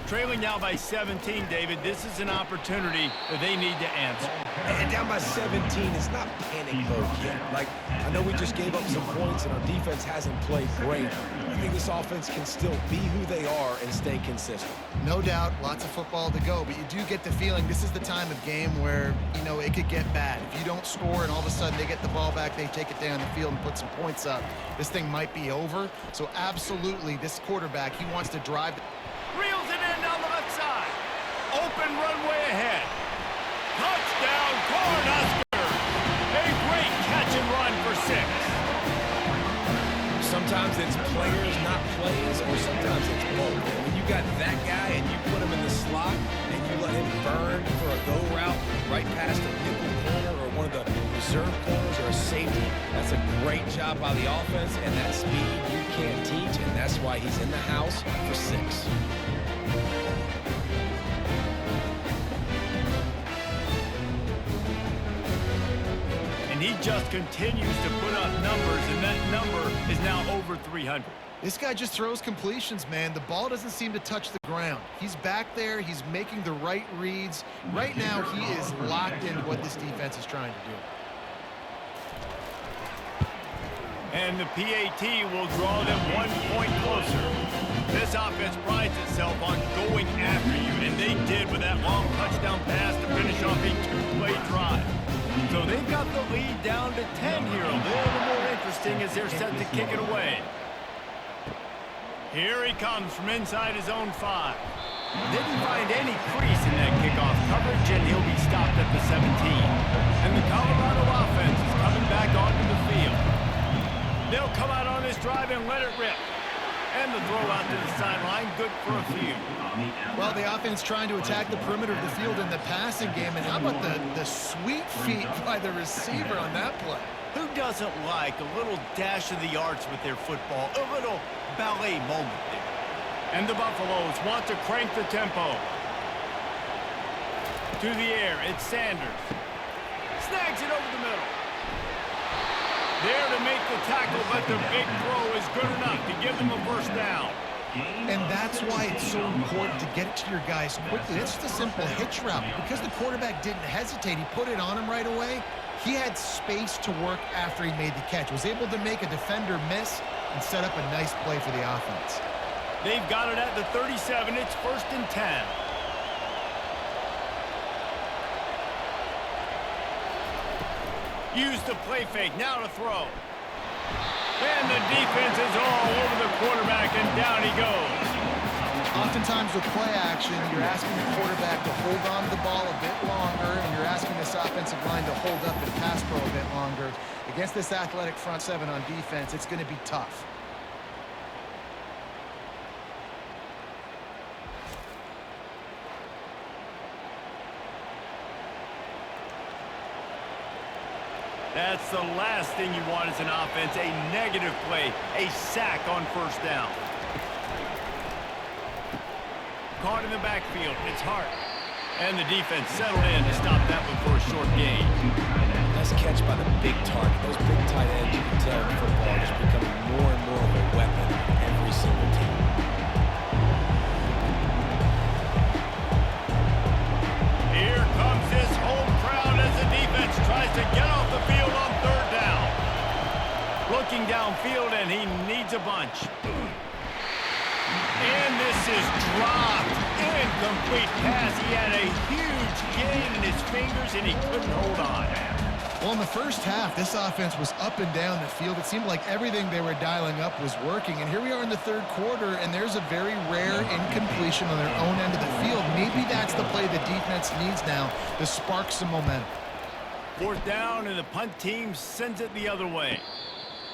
Trailing now by 17, David, this is an opportunity that they need to answer. And down by 17, it's not panic mode yet. Like, I know we just gave up some points and our defense hasn't played great. I think this offense can still be who they are and stay consistent. No doubt, lots of football to go, but you do get the feeling this is the time of game where, you know, it could get bad. If you don't score and all of a sudden they get the ball back, they take it down the field and put some points up, this thing might be over. So absolutely, this quarterback, he wants to drive. Reels it in down the left side. Open runway ahead. Touchdown, Cornhuskers. A great catch and run for 6. Sometimes it's players, not plays, or sometimes it's both. And when you got that guy and you put him in the slot and you let him burn for a go route right past a nickel corner or one of the reserve corners or a safety, safety. That's a great job by the offense, and that speed you can't teach, and that's why he's in the house for 6. And he just continues to put up numbers, and that number is now over 300. This guy just throws completions, man. The ball doesn't seem to touch the ground. He's back there. He's making the right reads. Right now, he is locked into what this defense is trying to do. And the PAT will draw them 1 point closer. This offense prides itself on going after you, and they did with that long touchdown pass to finish off a 2-play drive. So they've got the lead down to 10 here. A little more interesting as they're set to kick it away. Here he comes from inside his own 5. Didn't find any crease in that kickoff coverage, and he'll be stopped at the 17. And the Colorado offense is coming back onto the field. They'll come out on this drive and let it rip. And the throw out to the sideline, good for a few. Well, the offense trying to attack the perimeter of the field in the passing game. And how about the sweet feet by the receiver on that play? Who doesn't like a little dash of the arts with their football? A little ballet moment there. And the Buffaloes want to crank the tempo. To the air, it's Sanders. Snags it over the middle. There to make the tackle, but the big throw is good enough to give them a first down. And that's why it's so important to get it to your guys quickly. It's just a simple hitch route. Because the quarterback didn't hesitate, he put it on him right away. He had space to work after he made the catch. Was able to make a defender miss and set up a nice play for the offense. They've got it at the 37. It's 1st and 10. Use the play fake. Now to throw. And the defense is all over the quarterback, and down he goes. Oftentimes with play action, you're asking the quarterback to hold on to the ball a bit longer, and you're asking this offensive line to hold up and pass pro a bit longer. Against this athletic front 7 on defense, it's going to be tough. That's the last thing you want as an offense, a negative play, a sack on 1st down. Caught in the backfield, it's Hart. And the defense settled in to stop that one for a short gain. Nice catch by the big target. Those big tight ends, you can tell in football, are just becoming more and more of a weapon on every single team. Here comes this home crowd as the defense tries to get off the field on 3rd down. Looking downfield, and he needs a bunch. And this is dropped. Incomplete pass. He had a huge gain in his fingers, and he couldn't hold on. Well, in the first half, this offense was up and down the field. It seemed like everything they were dialing up was working. And here we are in the 3rd quarter, and there's a very rare incompletion on their own end of the field. Maybe that's the play the defense needs now to spark some momentum. 4th down, and the punt team sends it the other way.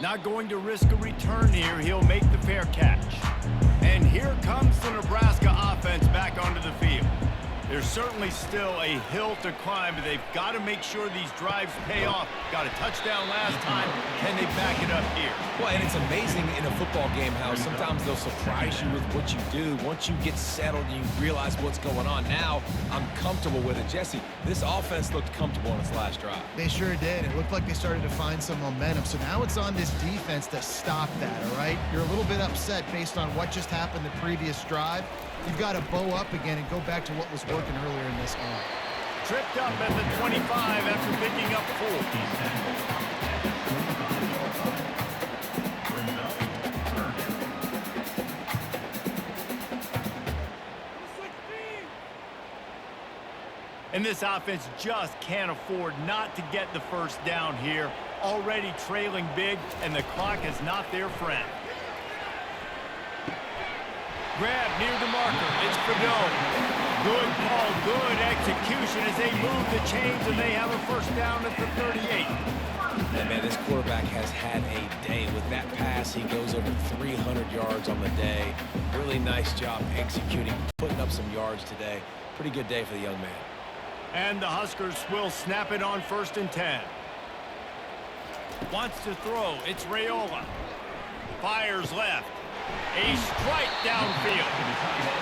Not going to risk a return here. He'll make the fair catch. And here comes the Nebraska offense back onto the field. There's certainly still a hill to climb, but they've got to make sure these drives pay off. Got a touchdown last time. Can they back it up here? Well, and it's amazing in a football game how sometimes they'll surprise you with what you do. Once you get settled and you realize what's going on, now I'm comfortable with it. Jesse, this offense looked comfortable on its last drive. They sure did. It looked like they started to find some momentum. So now it's on this defense to stop that, all right? You're a little bit upset based on what just happened the previous drive. You've got to bow up again and go back to what was working earlier in this game. Tripped up at the 25 after picking up 4. And this offense just can't afford not to get the first down here. Already trailing big, and the clock is not their friend. Grab near the marker. It's Fedot. Good call, good execution as they move the chains, and they have a first down at the 38. And man, this quarterback has had a day. With that pass, he goes over 300 yards on the day. Really nice job executing, putting up some yards today. Pretty good day for the young man. And the Huskers will snap it on 1st and 10. Wants to throw. It's Raiola. Fires left. A strike downfield.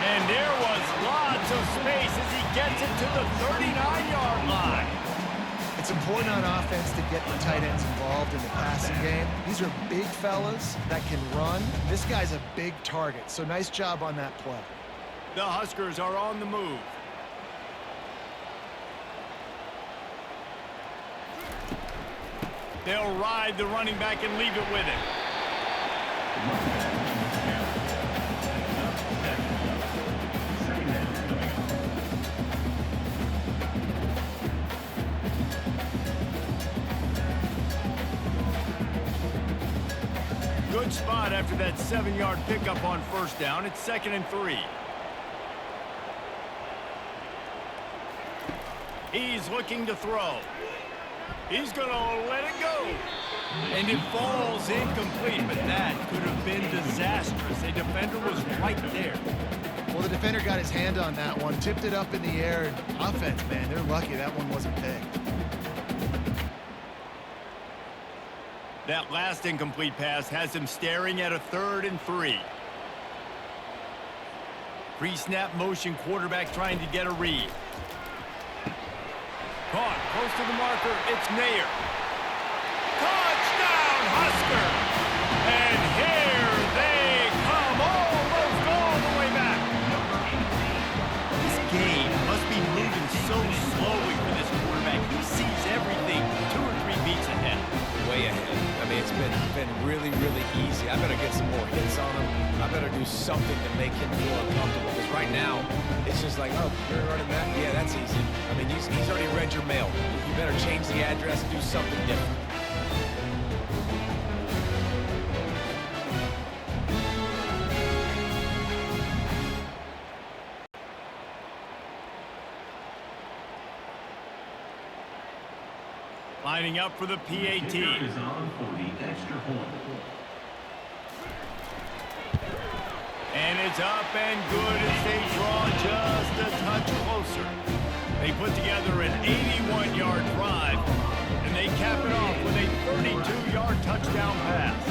And there was lots of space as he gets it to the 39-yard line. It's important on offense to get the tight ends involved in the passing game. These are big fellas that can run. This guy's a big target, so nice job on that play. The Huskers are on the move. They'll ride the running back and leave it with him. Good spot after that 7-yard pickup on first down. It's 2nd and 3. He's looking to throw. He's going to let it go. And it falls incomplete, but that could have been disastrous. A defender was right there. Well, the defender got his hand on that one, tipped it up in the air. Offense, man, they're lucky that one wasn't picked. That last incomplete pass has him staring at a 3rd and 3. Pre-snap motion quarterback trying to get a read. Caught close to the marker. It's Nair. Touchdown, Husker! And here they come, almost all the way back. This game must be moving so slowly for this quarterback. He sees everything 2 or 3 beats ahead. Way ahead. I mean, it's been really, really easy. I better get some more hits on him. I better do something to make him feel uncomfortable. Because right now, it's just like, oh, you're running that? Yeah, that's easy. I mean, he's already read your mail. You better change the address and do something different. Lining up for the PAT. Is on for the extra point. And it's up and good as they draw just a touch closer. They put together an 81-yard drive, and they cap it off with a 32-yard touchdown pass.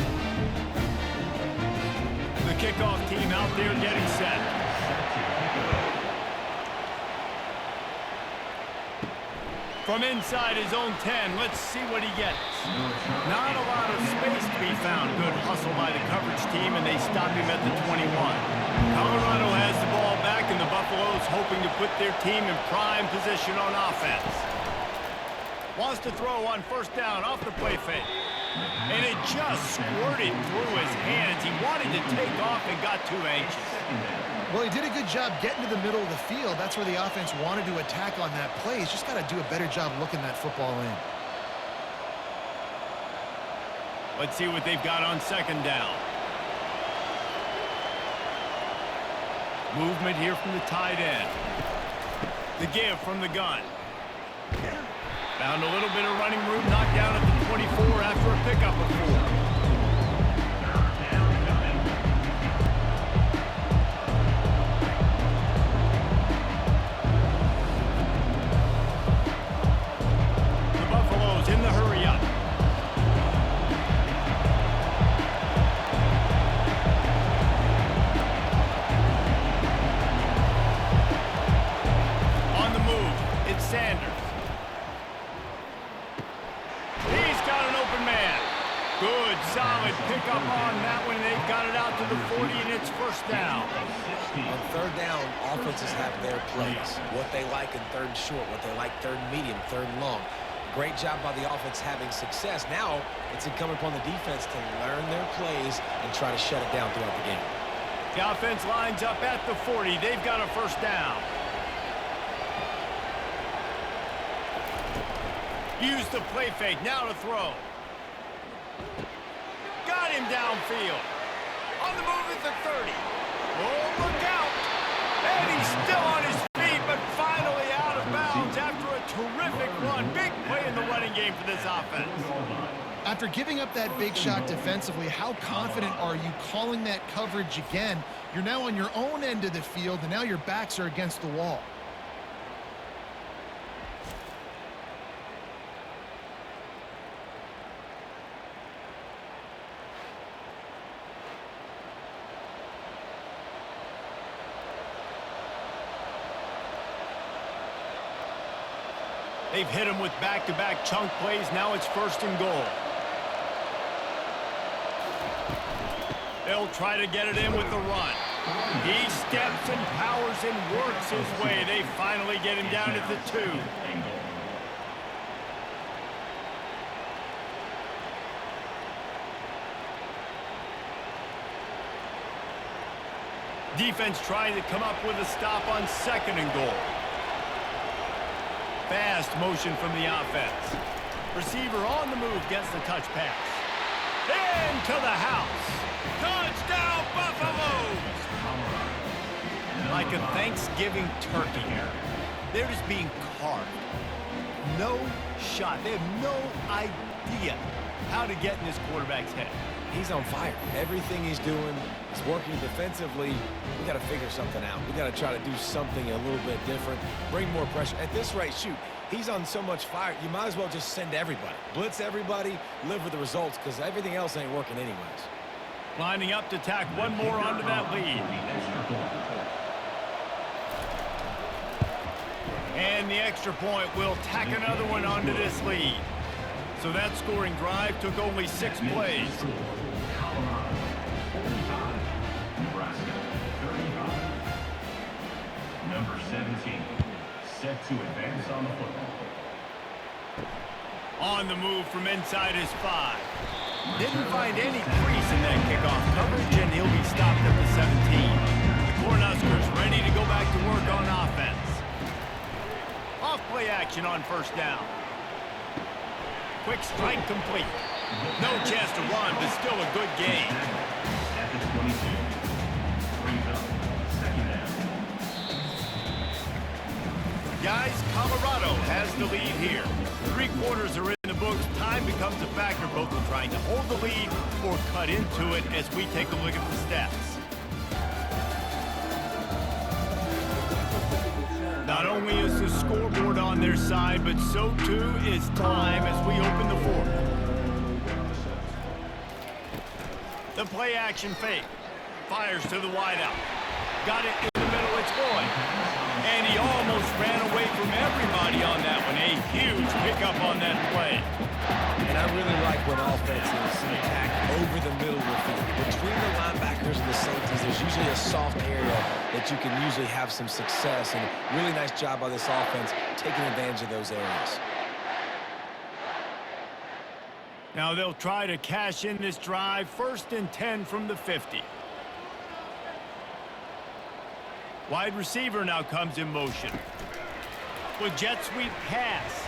The kickoff team out there getting set. From inside his own 10, let's see what he gets. Not a lot of space to be found. Good hustle by the coverage team, and they stop him at the 21. Colorado has the ball back, and the Buffaloes hoping to put their team in prime position on offense. Wants to throw on first down off the play fake. And it just squirted through his hands. He wanted to take off and got too anxious. Well, he did a good job getting to the middle of the field. That's where the offense wanted to attack on that play. He's just got to do a better job looking that football in. Let's see what they've got on 2nd down. Movement here from the tight end. The give from the gun. Found a little bit of running room, knocked down at the 24 after a pickup of 4. In the hurry up. On the move, it's Sanders. He's got an open man. Good, solid pickup on that one. They've got it out to the 40, and it's first down. On 3rd down, offenses have their plays. What they like in 3rd and short, what they like 3rd and medium, 3rd and long. Great job by the offense having success. Now it's incumbent upon the defense to learn their plays and try to shut it down throughout the game. The offense lines up at the 40. They've got a first down. Use the play fake. Now to throw. Got him downfield. On the move at the 30. Oh, look out. And he's still on his feet, but finally out of bounds after a terrific run. Big play in the running game for this offense. After giving up that big shot defensively, how confident are you calling that coverage again? You're now on your own end of the field, and now your backs are against the wall. They've hit him with back-to-back chunk plays. Now it's 1st and goal. They'll try to get it in with the run. He steps and powers and works his way. They finally get him down at the 2. Defense trying to come up with a stop on 2nd and goal. Fast motion from the offense. Receiver on the move gets the touch pass. Into the house. Touchdown, Buffaloes! Like a Thanksgiving turkey here. They're just being carved. No shot. They have no idea how to get in this quarterback's head. He's on fire. Everything he's doing is working defensively. We got to figure something out. We got to try to do something a little bit different. Bring more pressure. At this rate, shoot, he's on so much fire, you might as well just send everybody. Blitz everybody, live with the results, because everything else ain't working anyways. Lining up to tack one more onto that lead. And the extra point will tack another one onto this lead. So that scoring drive took only 6 plays. Nebraska 35. Number 17, set to advance on the football. On the move from inside his 5. Didn't find any crease in that kickoff coverage, and he'll be stopped at the 17. The Cornhuskers ready to go back to work on offense. Off play action on 1st down. Quick strike complete. No chance to run, but still a good gain. At the 22. Brings up 2nd down. Guys, Colorado has the lead here. 3 quarters are in the books. Time becomes a factor, both in trying to hold the lead or cut into it as we take a look at the stats. Not only is the scoreboard on their side, but so too is time as we open the 4th. The play action fake. Fires to the wideout. Got it in the middle, it's going. And he almost ran away from everybody on that one. A huge pickup on that play. And I really like when offenses attack over the middle of the field. Between the linebackers and the safeties, there's usually a soft area that you can usually have some success. And really nice job by this offense taking advantage of those areas. Now they'll try to cash in this drive. 1st and 10 from the 50. Wide receiver now comes in motion. With jet sweep pass.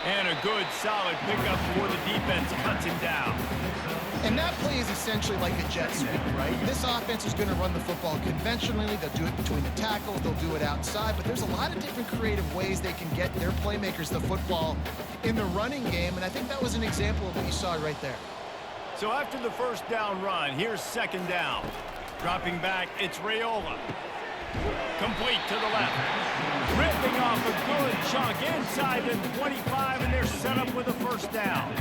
And a good, solid pickup before the defense cuts him down. And that play is essentially like a jet sweep, right? This offense is going to run the football conventionally. They'll do it between the tackles. They'll do it outside. But there's a lot of different creative ways they can get their playmakers the football in the running game. And I think that was an example of what you saw right there. So after the 1st down run, here's 2nd down. Dropping back, it's Raiola. Complete to the left. Ripping off a good chunk inside the 25, and they're set up with a 1st down.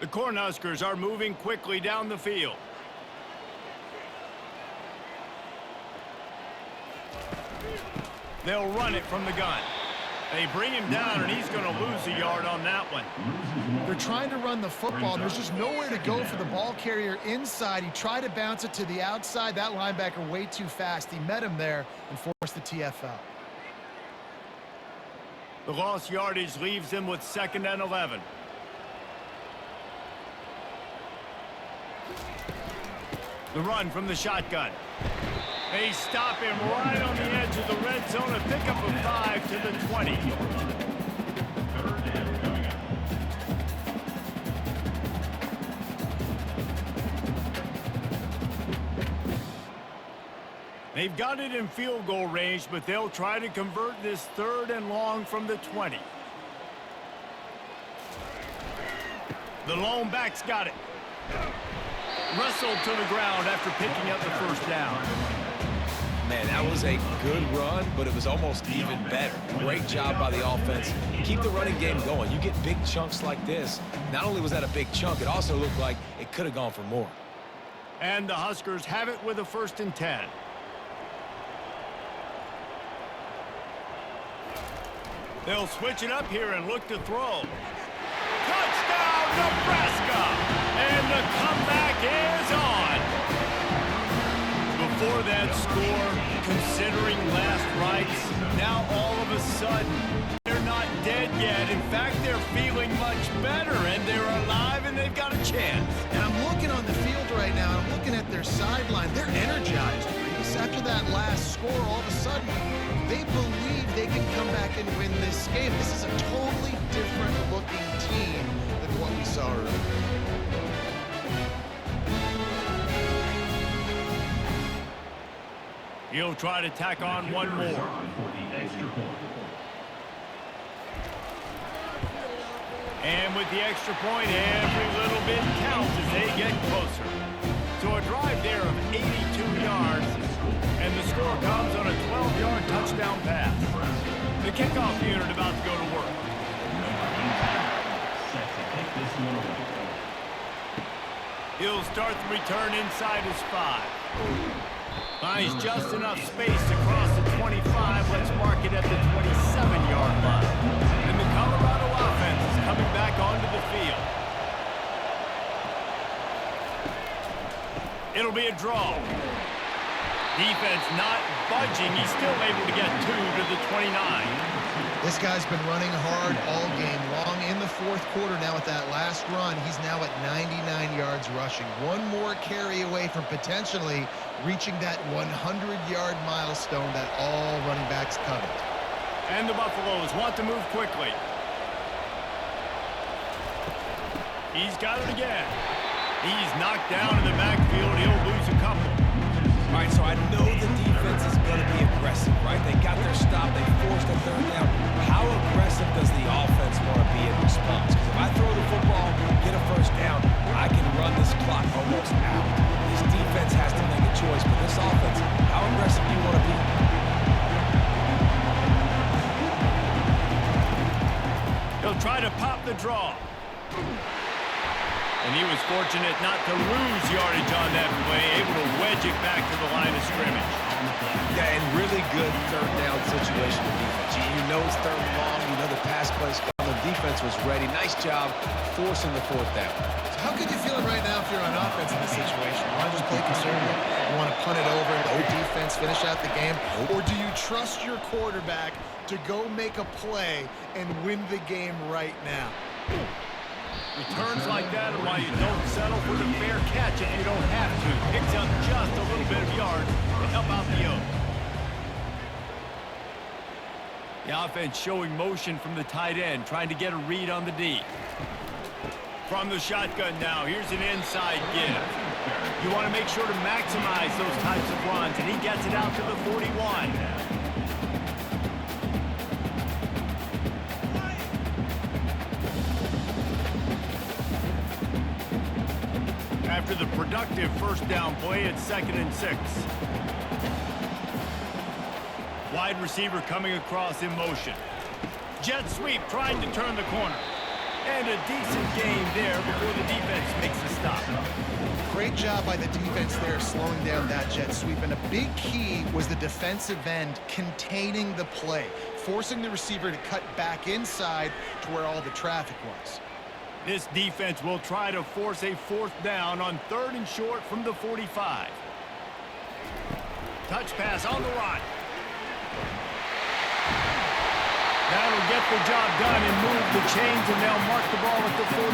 The Cornhuskers are moving quickly down the field. They'll run it from the gun. They bring him down, and he's going to lose a yard on that one. They're trying to run the football. There's just nowhere to go for the ball carrier inside. He tried to bounce it to the outside. That linebacker way too fast. He met him there and forced the TFL. The lost yardage leaves them with 2nd and 11. The run from the shotgun. They stop him right on the edge of the red zone. A pickup of 5 to the 20. They've got it in field goal range, but they'll try to convert this 3rd and long from the 20. The lone back's got it. Wrestled to the ground after picking up the 1st down. Man, that was a good run, but it was almost even better. Great job by the offense. Keep the running game going. You get big chunks like this. Not only was that a big chunk, it also looked like it could have gone for more. And the Huskers have it with a 1st and 10. They'll switch it up here and look to throw. Touchdown, Nebraska! And the comeback is on. Before that score, considering last rites, now all of a sudden, they're not dead yet. In fact, they're feeling much better, and they're alive, and they've got a chance. And I'm looking on the field right now, and I'm looking at their sideline. They're energized. After that last score, all of a sudden, they believe they can come back and win this game. This is a totally different looking team than what we saw earlier. He'll try to tack on one more. And with the extra point, every little bit counts as they get closer. So a drive there of 82 yards, and the score comes on a 12-yard touchdown pass. The kickoff unit about to go to work. He'll start the return inside his 5. Finds just enough space to cross the 25. Let's mark it at the 27-yard line. And the Colorado offense is coming back onto the field. It'll be a draw. Defense not budging. He's still able to get 2 to the 29. This guy's been running hard all game long. In the 4th quarter now with that last run, he's now at 99 yards rushing. One more carry away from potentially reaching that 100-yard milestone that all running backs covet. And the Buffaloes want to move quickly. He's got it again. He's knocked down in the backfield. He'll lose a couple. All right, so I know the defense is going to be aggressive, right? They got their stop. They forced a 3rd down. How aggressive does the offense want to be in response? Because if I throw the football, get a 1st down, I can run this clock almost out. This defense has to make a choice, but this offense, how aggressive do you want to be? He'll try to pop the draw. And he was fortunate not to lose yardage on that play, able to wedge it back to the line of scrimmage. Yeah, and really good 3rd down situation for defense. You know it's 3rd and long. You know the pass play's coming. Defense was ready. Nice job forcing the 4th down. So how could you feel it right now if you're on offense in this situation? You want to just play conservative? You want to punt it over and no defense, finish out the game? Or do you trust your quarterback to go make a play and win the game right now? Returns like that are why you don't settle for the fair catch if you don't have to. Picks up just a little bit of yards to help out the yoke. The offense showing motion from the tight end, trying to get a read on the D. From the shotgun now, here's an inside give. You want to make sure to maximize those types of runs, and he gets it out to the 41. After the productive 1st down play, it's 2nd and 6. Wide receiver coming across in motion. Jet sweep trying to turn the corner. And a decent game there before the defense makes the stop. Great job by the defense there slowing down that jet sweep. And a big key was the defensive end containing the play, forcing the receiver to cut back inside to where all the traffic was. This defense will try to force a 4th down on 3rd and short from the 45. Touch pass on the run. That'll get the job done and move the chains, and they'll mark the ball at the 45.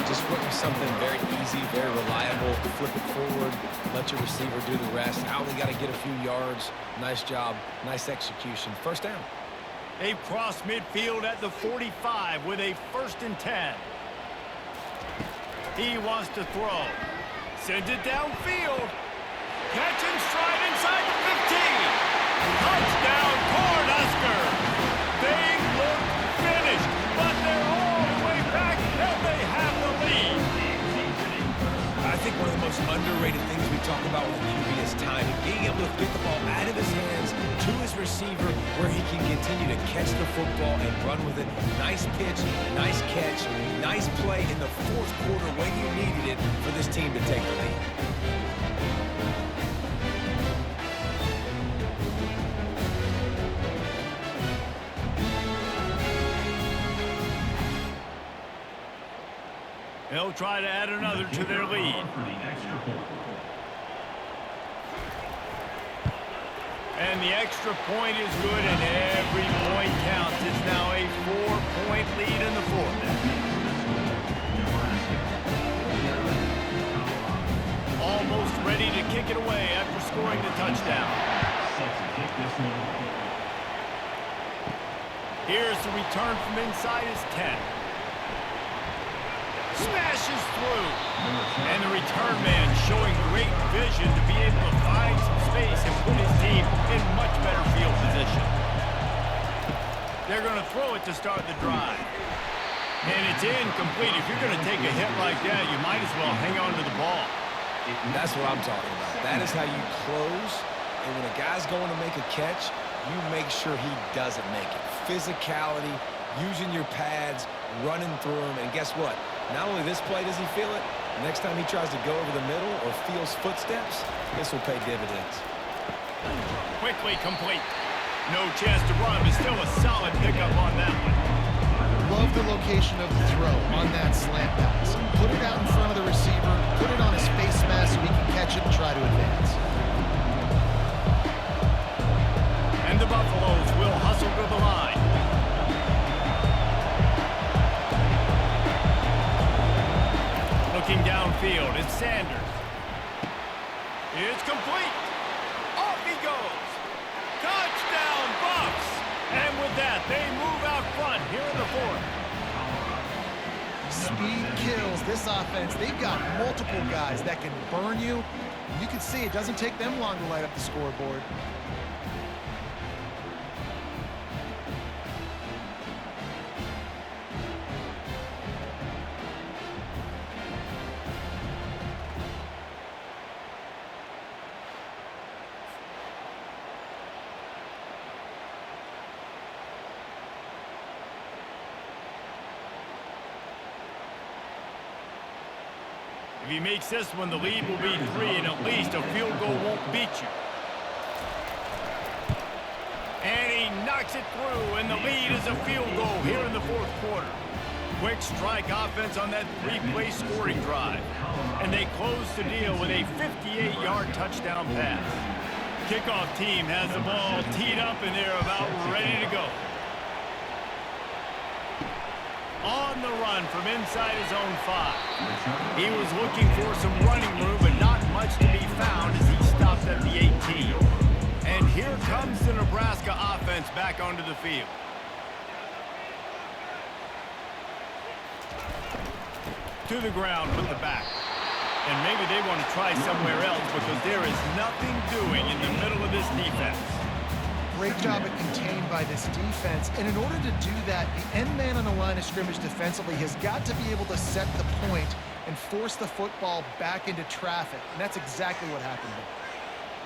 Just went with something very easy, very reliable. Flip it forward, let your receiver do the rest. I only got to get a few yards. Nice job, nice execution. 1st down. They've crossed midfield at the 45 with a 1st and 10. He wants to throw. Sends it downfield. Catch and stride inside the 15. Touchdown, Cornhuskers. They look finished, but they're all the way back, and they have the lead. I think one of the most underrated things we talk about with the QB is timing. Being able to get the ball out of his hands, to his receiver where he can continue to catch the football and run with it. Nice pitch, nice catch, nice play in the fourth quarter when you needed it for this team to take the lead. They'll try to add another to their lead. And the extra point is good, and every point counts. It's now a 4-point lead in the fourth. Almost ready to kick it away after scoring the touchdown. Here's the return from inside his 10. Smashes through. And the return man showing great vision to be able to find some space and put his team in much better field position. They're going to throw it to start the drive. And it's incomplete. If you're going to take a hit like that, you might as well hang on to the ball. That's what I'm talking about. That is how you close. And when a guy's going to make a catch, you make sure he doesn't make it. Physicality, using your pads, running through him. And guess what? Not only this play does he feel it, next time he tries to go over the middle or feels footsteps, this will pay dividends. Quickly complete. No chance to run, but still a solid pickup on that one. Love the location of the throw on that slant pass. Put it out in front of the receiver, put it on his face mask so he can catch it and try to advance. And the Buffaloes will hustle to the line. Looking downfield, it's Sanders. It's complete. Off he goes. Touchdown, Bucs. And with that, they move out front here in the fourth. Speed kills this offense. They've got multiple guys that can burn you. You can see it doesn't take them long to light up the scoreboard. If he makes this one, the lead will be 3, and at least a field goal won't beat you. And he knocks it through, and the lead is a field goal here in the fourth quarter. Quick strike offense on that 3-play scoring drive. And they close the deal with a 58-yard touchdown pass. Kickoff team has the ball teed up, and they're about ready to go. On the run from inside his own 5. He was looking for some running room, but not much to be found as he stopped at the 18. And here comes the Nebraska offense back onto the field. To the ground with the back. And maybe they want to try somewhere else because there is nothing doing in the middle of this defense. Great job at contained by this defense. And in order to do that, the end man on the line of scrimmage defensively has got to be able to set the point and force the football back into traffic. And that's exactly what happened there.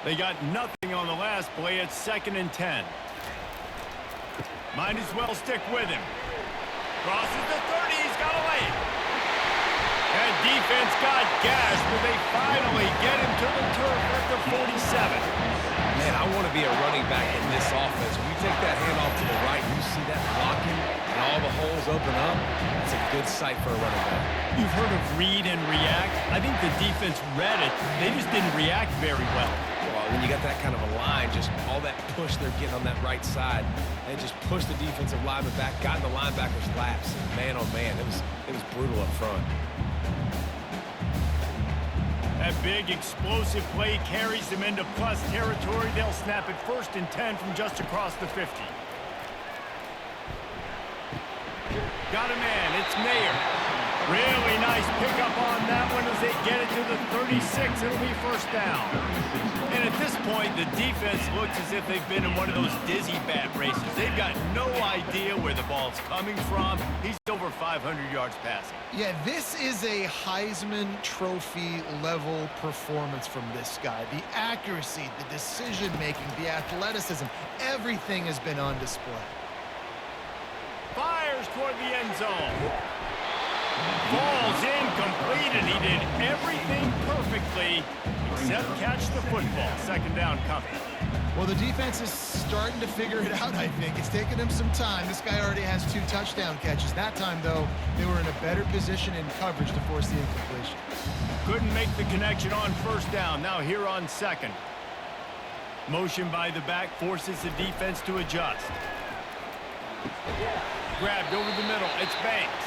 They got nothing on the last play. It's 2nd and 10. Might as well stick with him. Crosses the 30. He's got to lay it. That defense got gashed, but they finally get him to the turf at the 47. Man, I want to be a running back in this offense. When you take that handoff to the right, you see that blocking and all the holes open up. It's a good sight for a running back. You've heard of read and react. I think the defense read it. They just didn't react very well. Well, when you got that kind of a line, just all that push they're getting on that right side, they just pushed the defensive lineman back, got in the linebacker's laps, and man, oh man, it was brutal up front. That big explosive play carries them into plus territory. They'll snap it 1st and 10 from just across the 50. Got a man. It's Mayer. Really nice pickup on that one as they get it to the 36. It'll be first down. And at this point, the defense looks as if they've been in one of those dizzy bat races. They've got no idea where the ball's coming from. He's over 500 yards passing. Yeah, this is a Heisman Trophy level performance from this guy. The accuracy, the decision-making, the athleticism, everything has been on display. Fires toward the end zone. Falls incomplete, and he did everything perfectly except catch the football. Second down coming. Well, the defense is starting to figure it out, I think. It's taken him some time. This guy already has 2 touchdown catches. That time, though, they were in a better position in coverage to force the incompletion. Couldn't make the connection on first down. Now here on second. Motion by the back forces the defense to adjust. Grabbed over the middle. It's Banks.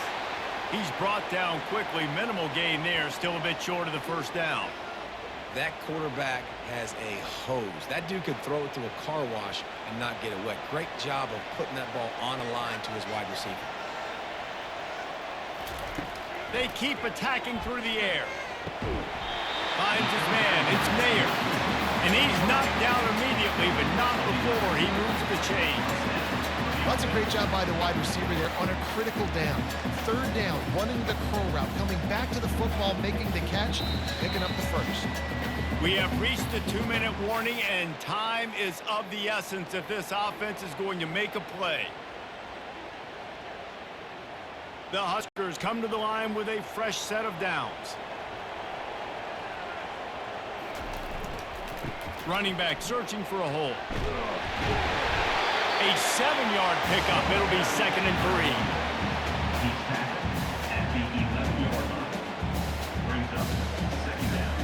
He's brought down quickly. Minimal gain there. Still a bit short of the first down. That quarterback has a hose. That dude could throw it through a car wash and not get it wet. Great job of putting that ball on a line to his wide receiver. They keep attacking through the air. Finds his man. It's Mayer. And he's knocked down immediately, but not before he moves the chains. That's a great job by the wide receiver there on a critical down. Third down, running the curl route, coming back to the football, making the catch, picking up the first. We have reached the 2-minute warning, and time is of the essence if this offense is going to make a play. The Huskers come to the line with a fresh set of downs. Running back searching for a hole. A 7-yard pickup. It'll be 2nd and 3. He's tackled at the 11-yard line. Brings up 2nd down.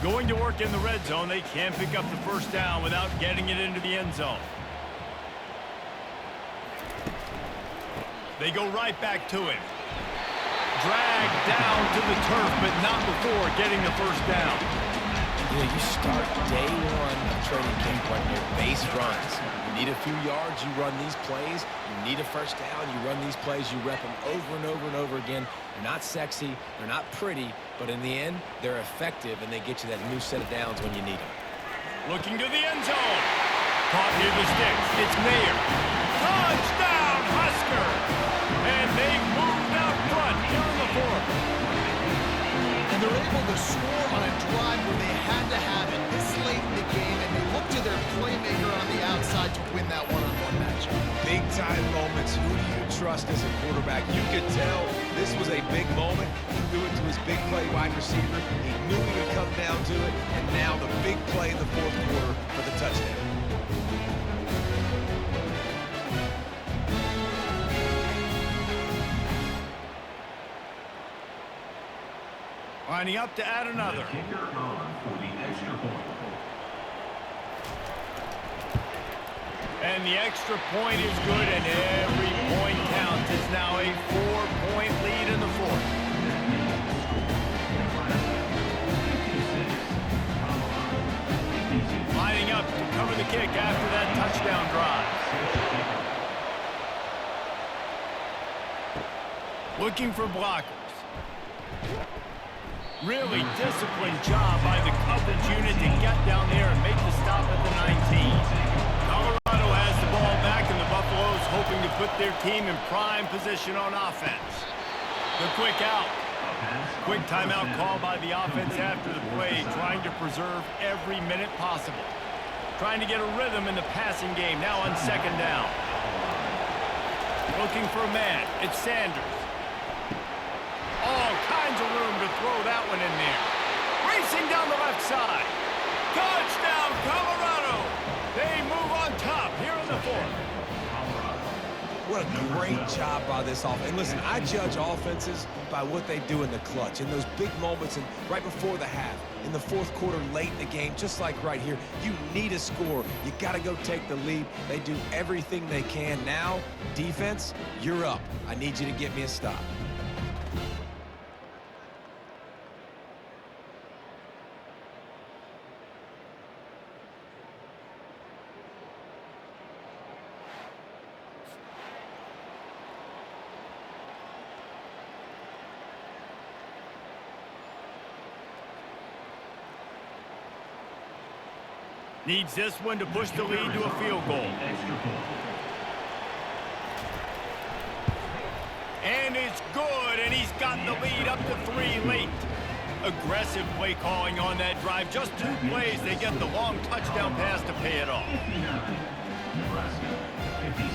Going to work in the red zone. They can't pick up the first down without getting it into the end zone. They go right back to it. Dragged down to the turf, but not before getting the first down. Yeah, you start day one of training camp right here. Base runs. You need a few yards, you run these plays. You need a first down, you run these plays. You rep them over and over and over again. They're not sexy, they're not pretty, but in the end, they're effective, and they get you that new set of downs when you need them. Looking to the end zone. Caught near the sticks. It's Mayer. Touchdown, Husker! And they moved out front here in the 4th. And they're able to score on a drive where they had to have it this late in the game, and they look to their playmaker on the outside to win that one-on-one matchup. Big-time moments. Who do you trust as a quarterback? You could tell this was a big moment. He threw it to his big play wide receiver. He knew he would come down to it, and now the big play in the 4th quarter for the touchdown. Lining up to add another. The kicker on for the extra point. And the extra point is good, and every point counts. It's now a 4-point lead in the 4th. Lining up to cover the kick after that touchdown drive. Looking for blockers. Really disciplined job by the coverage unit to get down there and make the stop at the 19. Colorado has the ball back, and the Buffaloes hoping to put their team in prime position on offense. The quick out. Quick timeout call by the offense after the play, trying to preserve every minute possible. Trying to get a rhythm in the passing game, now on 2nd down. Looking for a man. It's Sanders. All kinds of room to throw that one in there. Racing down the left side. Touchdown, Colorado! They move on top here in the 4th. What a great job by this offense. And listen, I judge offenses by what they do in the clutch, in those big moments and right before the half, in the 4th quarter, late in the game, just like right here. You need a score. You got to go take the lead. They do everything they can. Now, defense, you're up. I need you to get me a stop. Needs this one to push the lead to a field goal. And it's good, and he's got the lead up to 3 late. Aggressive play calling on that drive. Just 2 plays, they get the long touchdown pass to pay it off. Nebraska 56.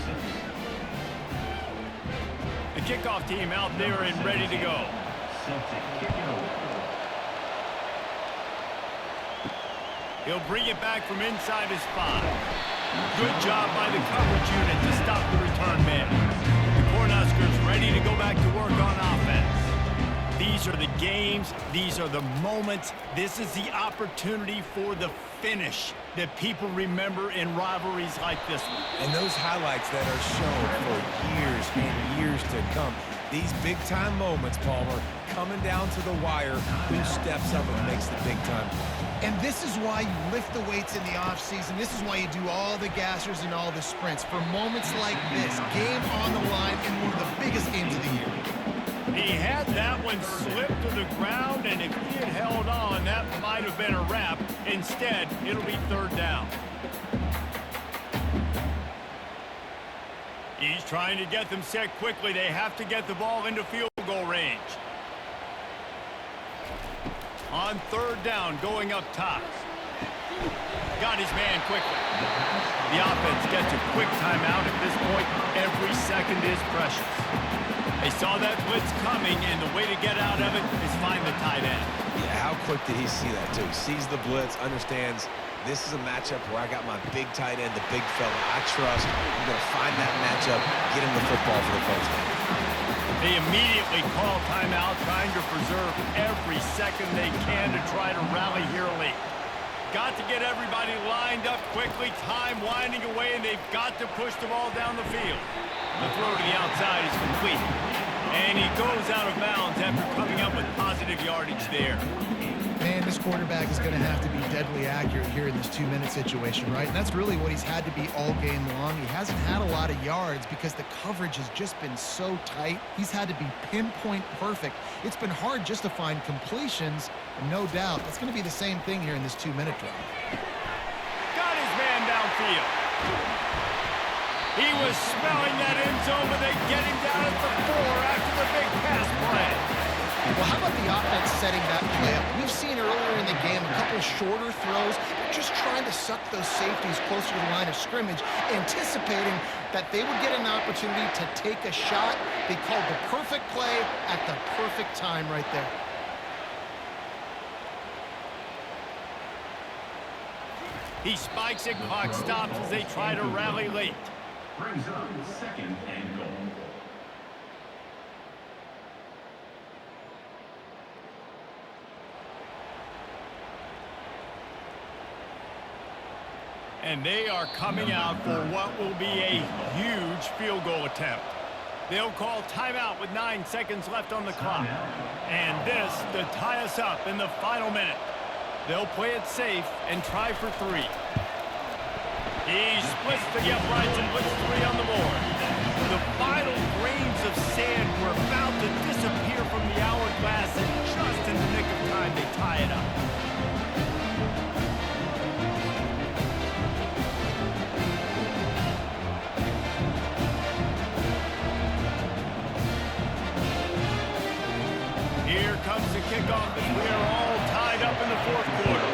The kickoff team out there and ready to go. Celtic kick it over. He'll bring it back from inside his 5. Good job by the coverage unit to stop the return man. The Cornhuskers ready to go back to work on offense. These are the games. These are the moments. This is the opportunity for the finish that people remember in rivalries like this one. And those highlights that are shown for years and years to come. These big-time moments, Palmer, coming down to the wire. Who steps up and makes the big-time play? And this is why you lift the weights in the offseason. This is why you do all the gassers and all the sprints. For moments like this, game on the line in one of the biggest games of the year. He had that one slip to the ground, and if he had held on, that might have been a wrap. Instead, it'll be 3rd down. He's trying to get them set quickly. They have to get the ball into field goal range. On 3rd down, going up top. Got his man quickly. The offense gets a quick timeout at this point. Every second is precious. They saw that blitz coming, and the way to get out of it is find the tight end. Yeah, how quick did he see that, too? He sees the blitz, understands this is a matchup where I got my big tight end, the big fella I trust. I'm going to find that matchup, get him the football for the first down. They immediately call timeout, trying to preserve every second they can to try to rally here late. Got to get everybody lined up quickly, time winding away, and they've got to push the ball down the field. The throw to the outside is complete. And he goes out of bounds after coming up with positive yardage there. Man, this quarterback is going to have to be deadly accurate here in this 2-minute situation, right? And that's really what he's had to be all game long. He hasn't had a lot of yards because the coverage has just been so tight. He's had to be pinpoint perfect. It's been hard just to find completions, and no doubt that's going to be the same thing here in this 2-minute drive. Got his man downfield. He was smelling that end zone, but they get him down at the 4 after the big pass play. Well, how about the offense setting that play up? We've seen earlier in the game a couple shorter throws, just trying to suck those safeties closer to the line of scrimmage, anticipating that they would get an opportunity to take a shot. They called the perfect play at the perfect time right there. He spikes it, clock stops as they try to rally late. Brings up 2nd and goal. And they are coming out for what will be a huge field goal attempt. They'll call timeout with 9 seconds left on the clock. And this to tie us up in the final minute. They'll play it safe and try for 3. He splits the uprights and puts 3 on the board. The final grains of sand were about to disappear from the hourglass, and just in the nick of time, they tie it up. Here comes the kickoff as we are all tied up in the 4th quarter.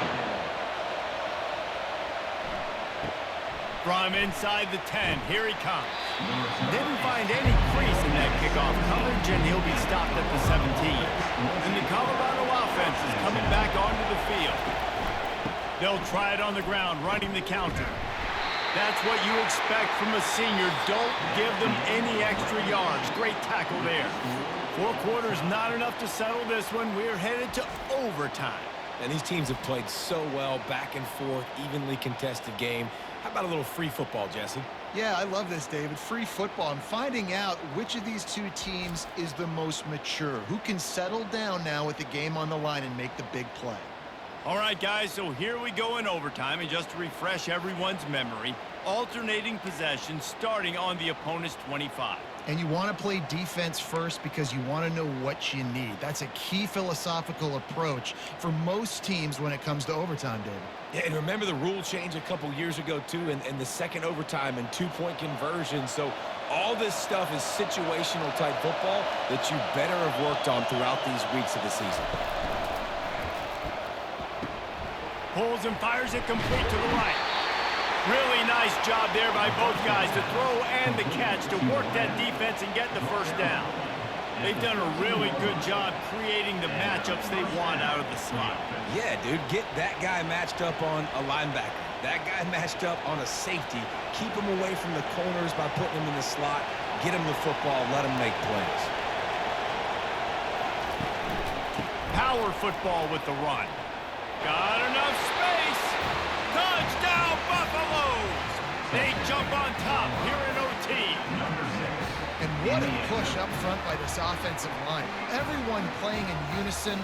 From inside the 10, here he comes. Didn't find any crease in that kickoff coverage, and he'll be stopped at the 17. And the Colorado offense is coming back onto the field. They'll try it on the ground, running the counter. That's what you expect from a senior. Don't give them any extra yards. Great tackle there. 4 quarters, not enough to settle this one. We're headed to overtime. And these teams have played so well, back and forth, evenly contested game. How about a little free football, Jesse? Yeah, I love this, David. Free football. I'm finding out which of these 2 teams is the most mature, who can settle down now with the game on the line and make the big play. All right, guys, so here we go in overtime, and just to refresh everyone's memory, alternating possession starting on the opponent's 25. And you want to play defense first because you want to know what you need. That's a key philosophical approach for most teams when it comes to overtime, David. Yeah, and remember the rule change a couple years ago, too, and the second overtime and two-point conversion. So all this stuff is situational type football that you better have worked on throughout these weeks of the season. Pulls and fires it complete to the right. Really nice job there by both guys to throw and the catch to work that defense and get the first down. They've done a really good job creating the matchups they want out of the slot. Yeah, dude, get that guy matched up on a linebacker. That guy matched up on a safety. Keep him away from the corners by putting him in the slot. Get him the football. Let him make plays. Power football with the run. Got enough space. Touchdown, Buffaloes! They jump on top here in OT. And what a push up front by this offensive line. Everyone playing in unison,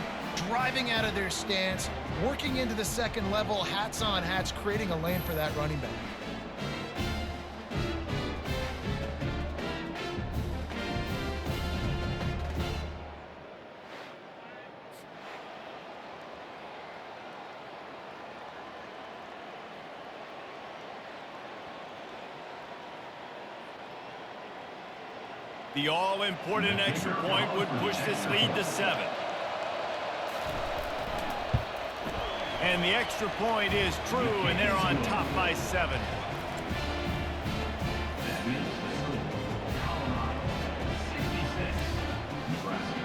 driving out of their stance, working into the second level, hats on hats, creating a lane for that running back. The all-important extra point would push this lead to 7. And the extra point is true, and they're on top by 7. That is the score. Colorado 66, Nebraska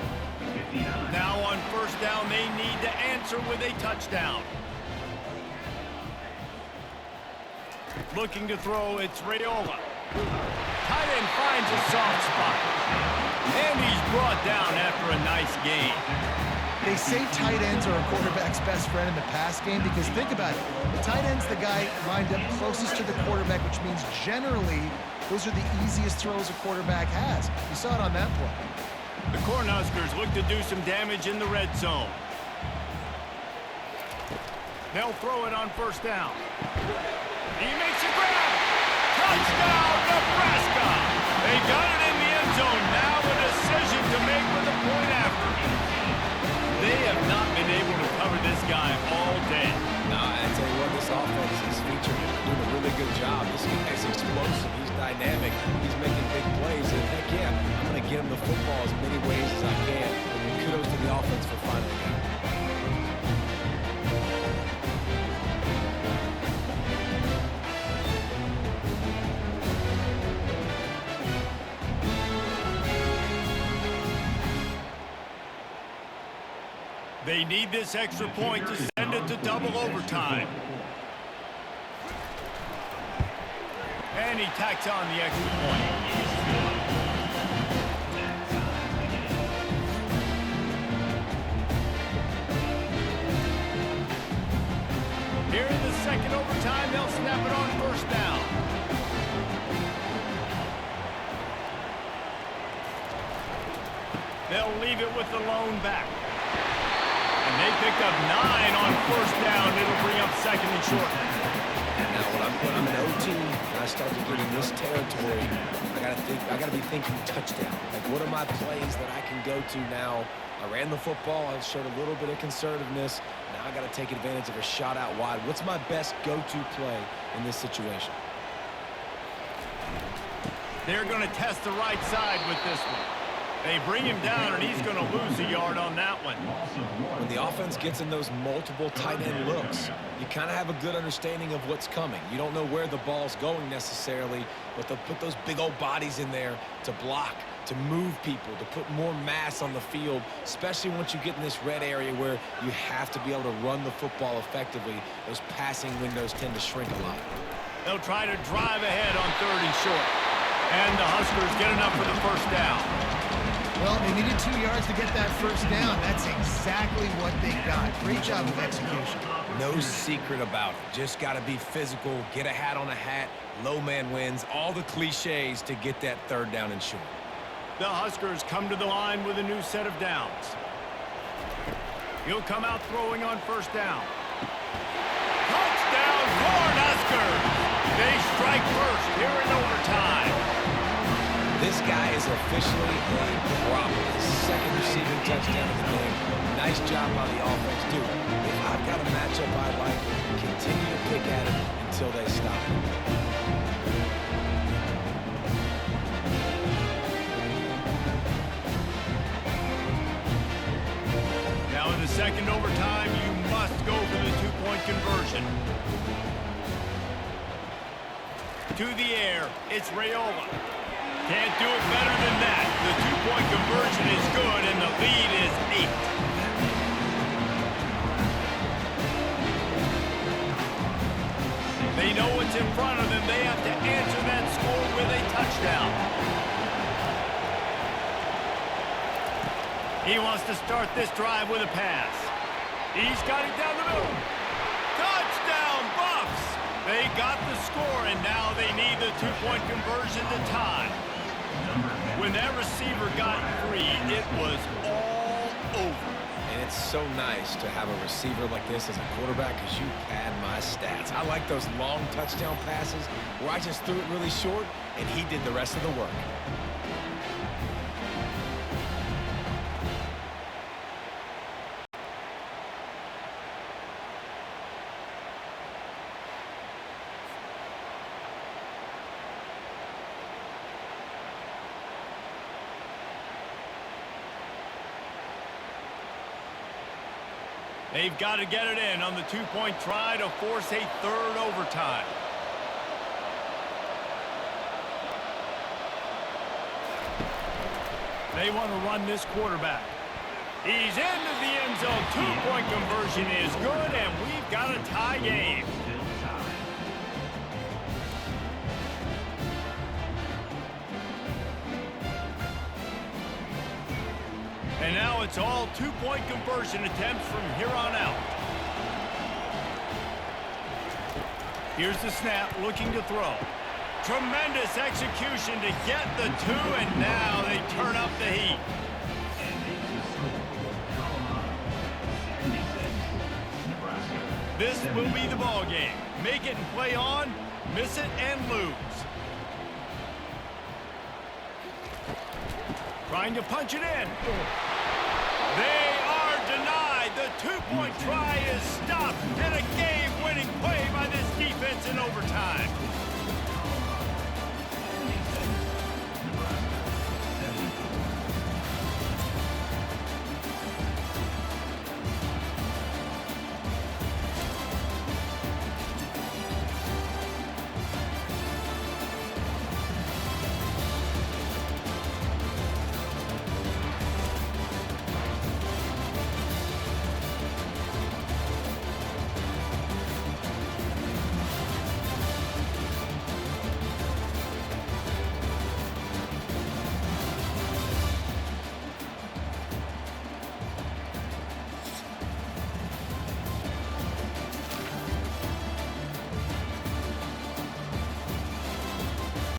59. Now on first down, they need to answer with a touchdown. Looking to throw, it's Raiola. Tight end finds a soft spot. And he's brought down after a nice gain. They say tight ends are a quarterback's best friend in the pass game because think about it. The tight end's the guy lined up closest to the quarterback, which means generally those are the easiest throws a quarterback has. You saw it on that play. The Cornhuskers look to do some damage in the red zone. They'll throw it on first down. He makes a grab. Touchdown, Nebraska! They got it in the end zone. Now a decision to make with a point after. They have not been able to cover this guy all day. Nah, I tell you what, this offense is featured doing a really good job. This guy's explosive. He's dynamic. He's making big plays. And heck yeah, I'm going to get him the football as many ways as I can. And kudos to the offense for finding it. They need this extra point to send it to double overtime. And he tacks on the extra point. Here in the second overtime, they'll snap it on first down. They'll leave it with the lone back. And they picked up 9 on first down. It'll bring up second and short. Now, when I'm in OT and I start to get in this territory, I gotta be thinking touchdown. Like, what are my plays that I can go to now? I ran the football. I showed a little bit of conservativeness. Now I got to take advantage of a shot out wide. What's my best go-to play in this situation? They're going to test the right side with this one. They bring him down, and he's going to lose a yard on that one. When the offense gets in those multiple tight end looks, you kind of have a good understanding of what's coming. You don't know where the ball's going necessarily, but they'll put those big old bodies in there to block, to move people, to put more mass on the field, especially once you get in this red area where you have to be able to run the football effectively. Those passing windows tend to shrink a lot. They'll try to drive ahead on 3rd and short. And the Huskers get enough for the first down. Well, they needed 2 yards to get that first down. That's exactly what they got. Great job of execution. No secret about it. Just got to be physical, get a hat on a hat, low man wins, all the cliches to get that 3rd down and short. The Huskers come to the line with a new set of downs. He'll come out throwing on first down. Touchdown, Cornhuskers! They strike first here in overtime. This guy is officially a problem. His second receiving touchdown of the game. Nice job by the offense, too. If I've got a matchup I like, continue to pick at it until they stop. Now in the second overtime, you must go for the two-point conversion. To the air, it's Raiola. Can't do it better than that. The two-point conversion is good, and the lead is 8. They know what's in front of them. They have to answer that score with a touchdown. He wants to start this drive with a pass. He's got it down the middle. Touchdown, Buffs! They got the score, and now they need the two-point conversion to tie. When that receiver got free, it was all over. And it's so nice to have a receiver like this as a quarterback because you pad my stats. I like those long touchdown passes where I just threw it really short, and he did the rest of the work. They've got to get it in on the two-point try to force a third overtime. They want to run this quarterback. He's into the end zone. Two-point conversion is good, and we've got a tie game. And now it's all two-point conversion attempts from here on out. Here's the snap, looking to throw. Tremendous execution to get the two, and now they turn up the heat. This will be the ball game. Make it and play on, miss it and lose. Trying to punch it in.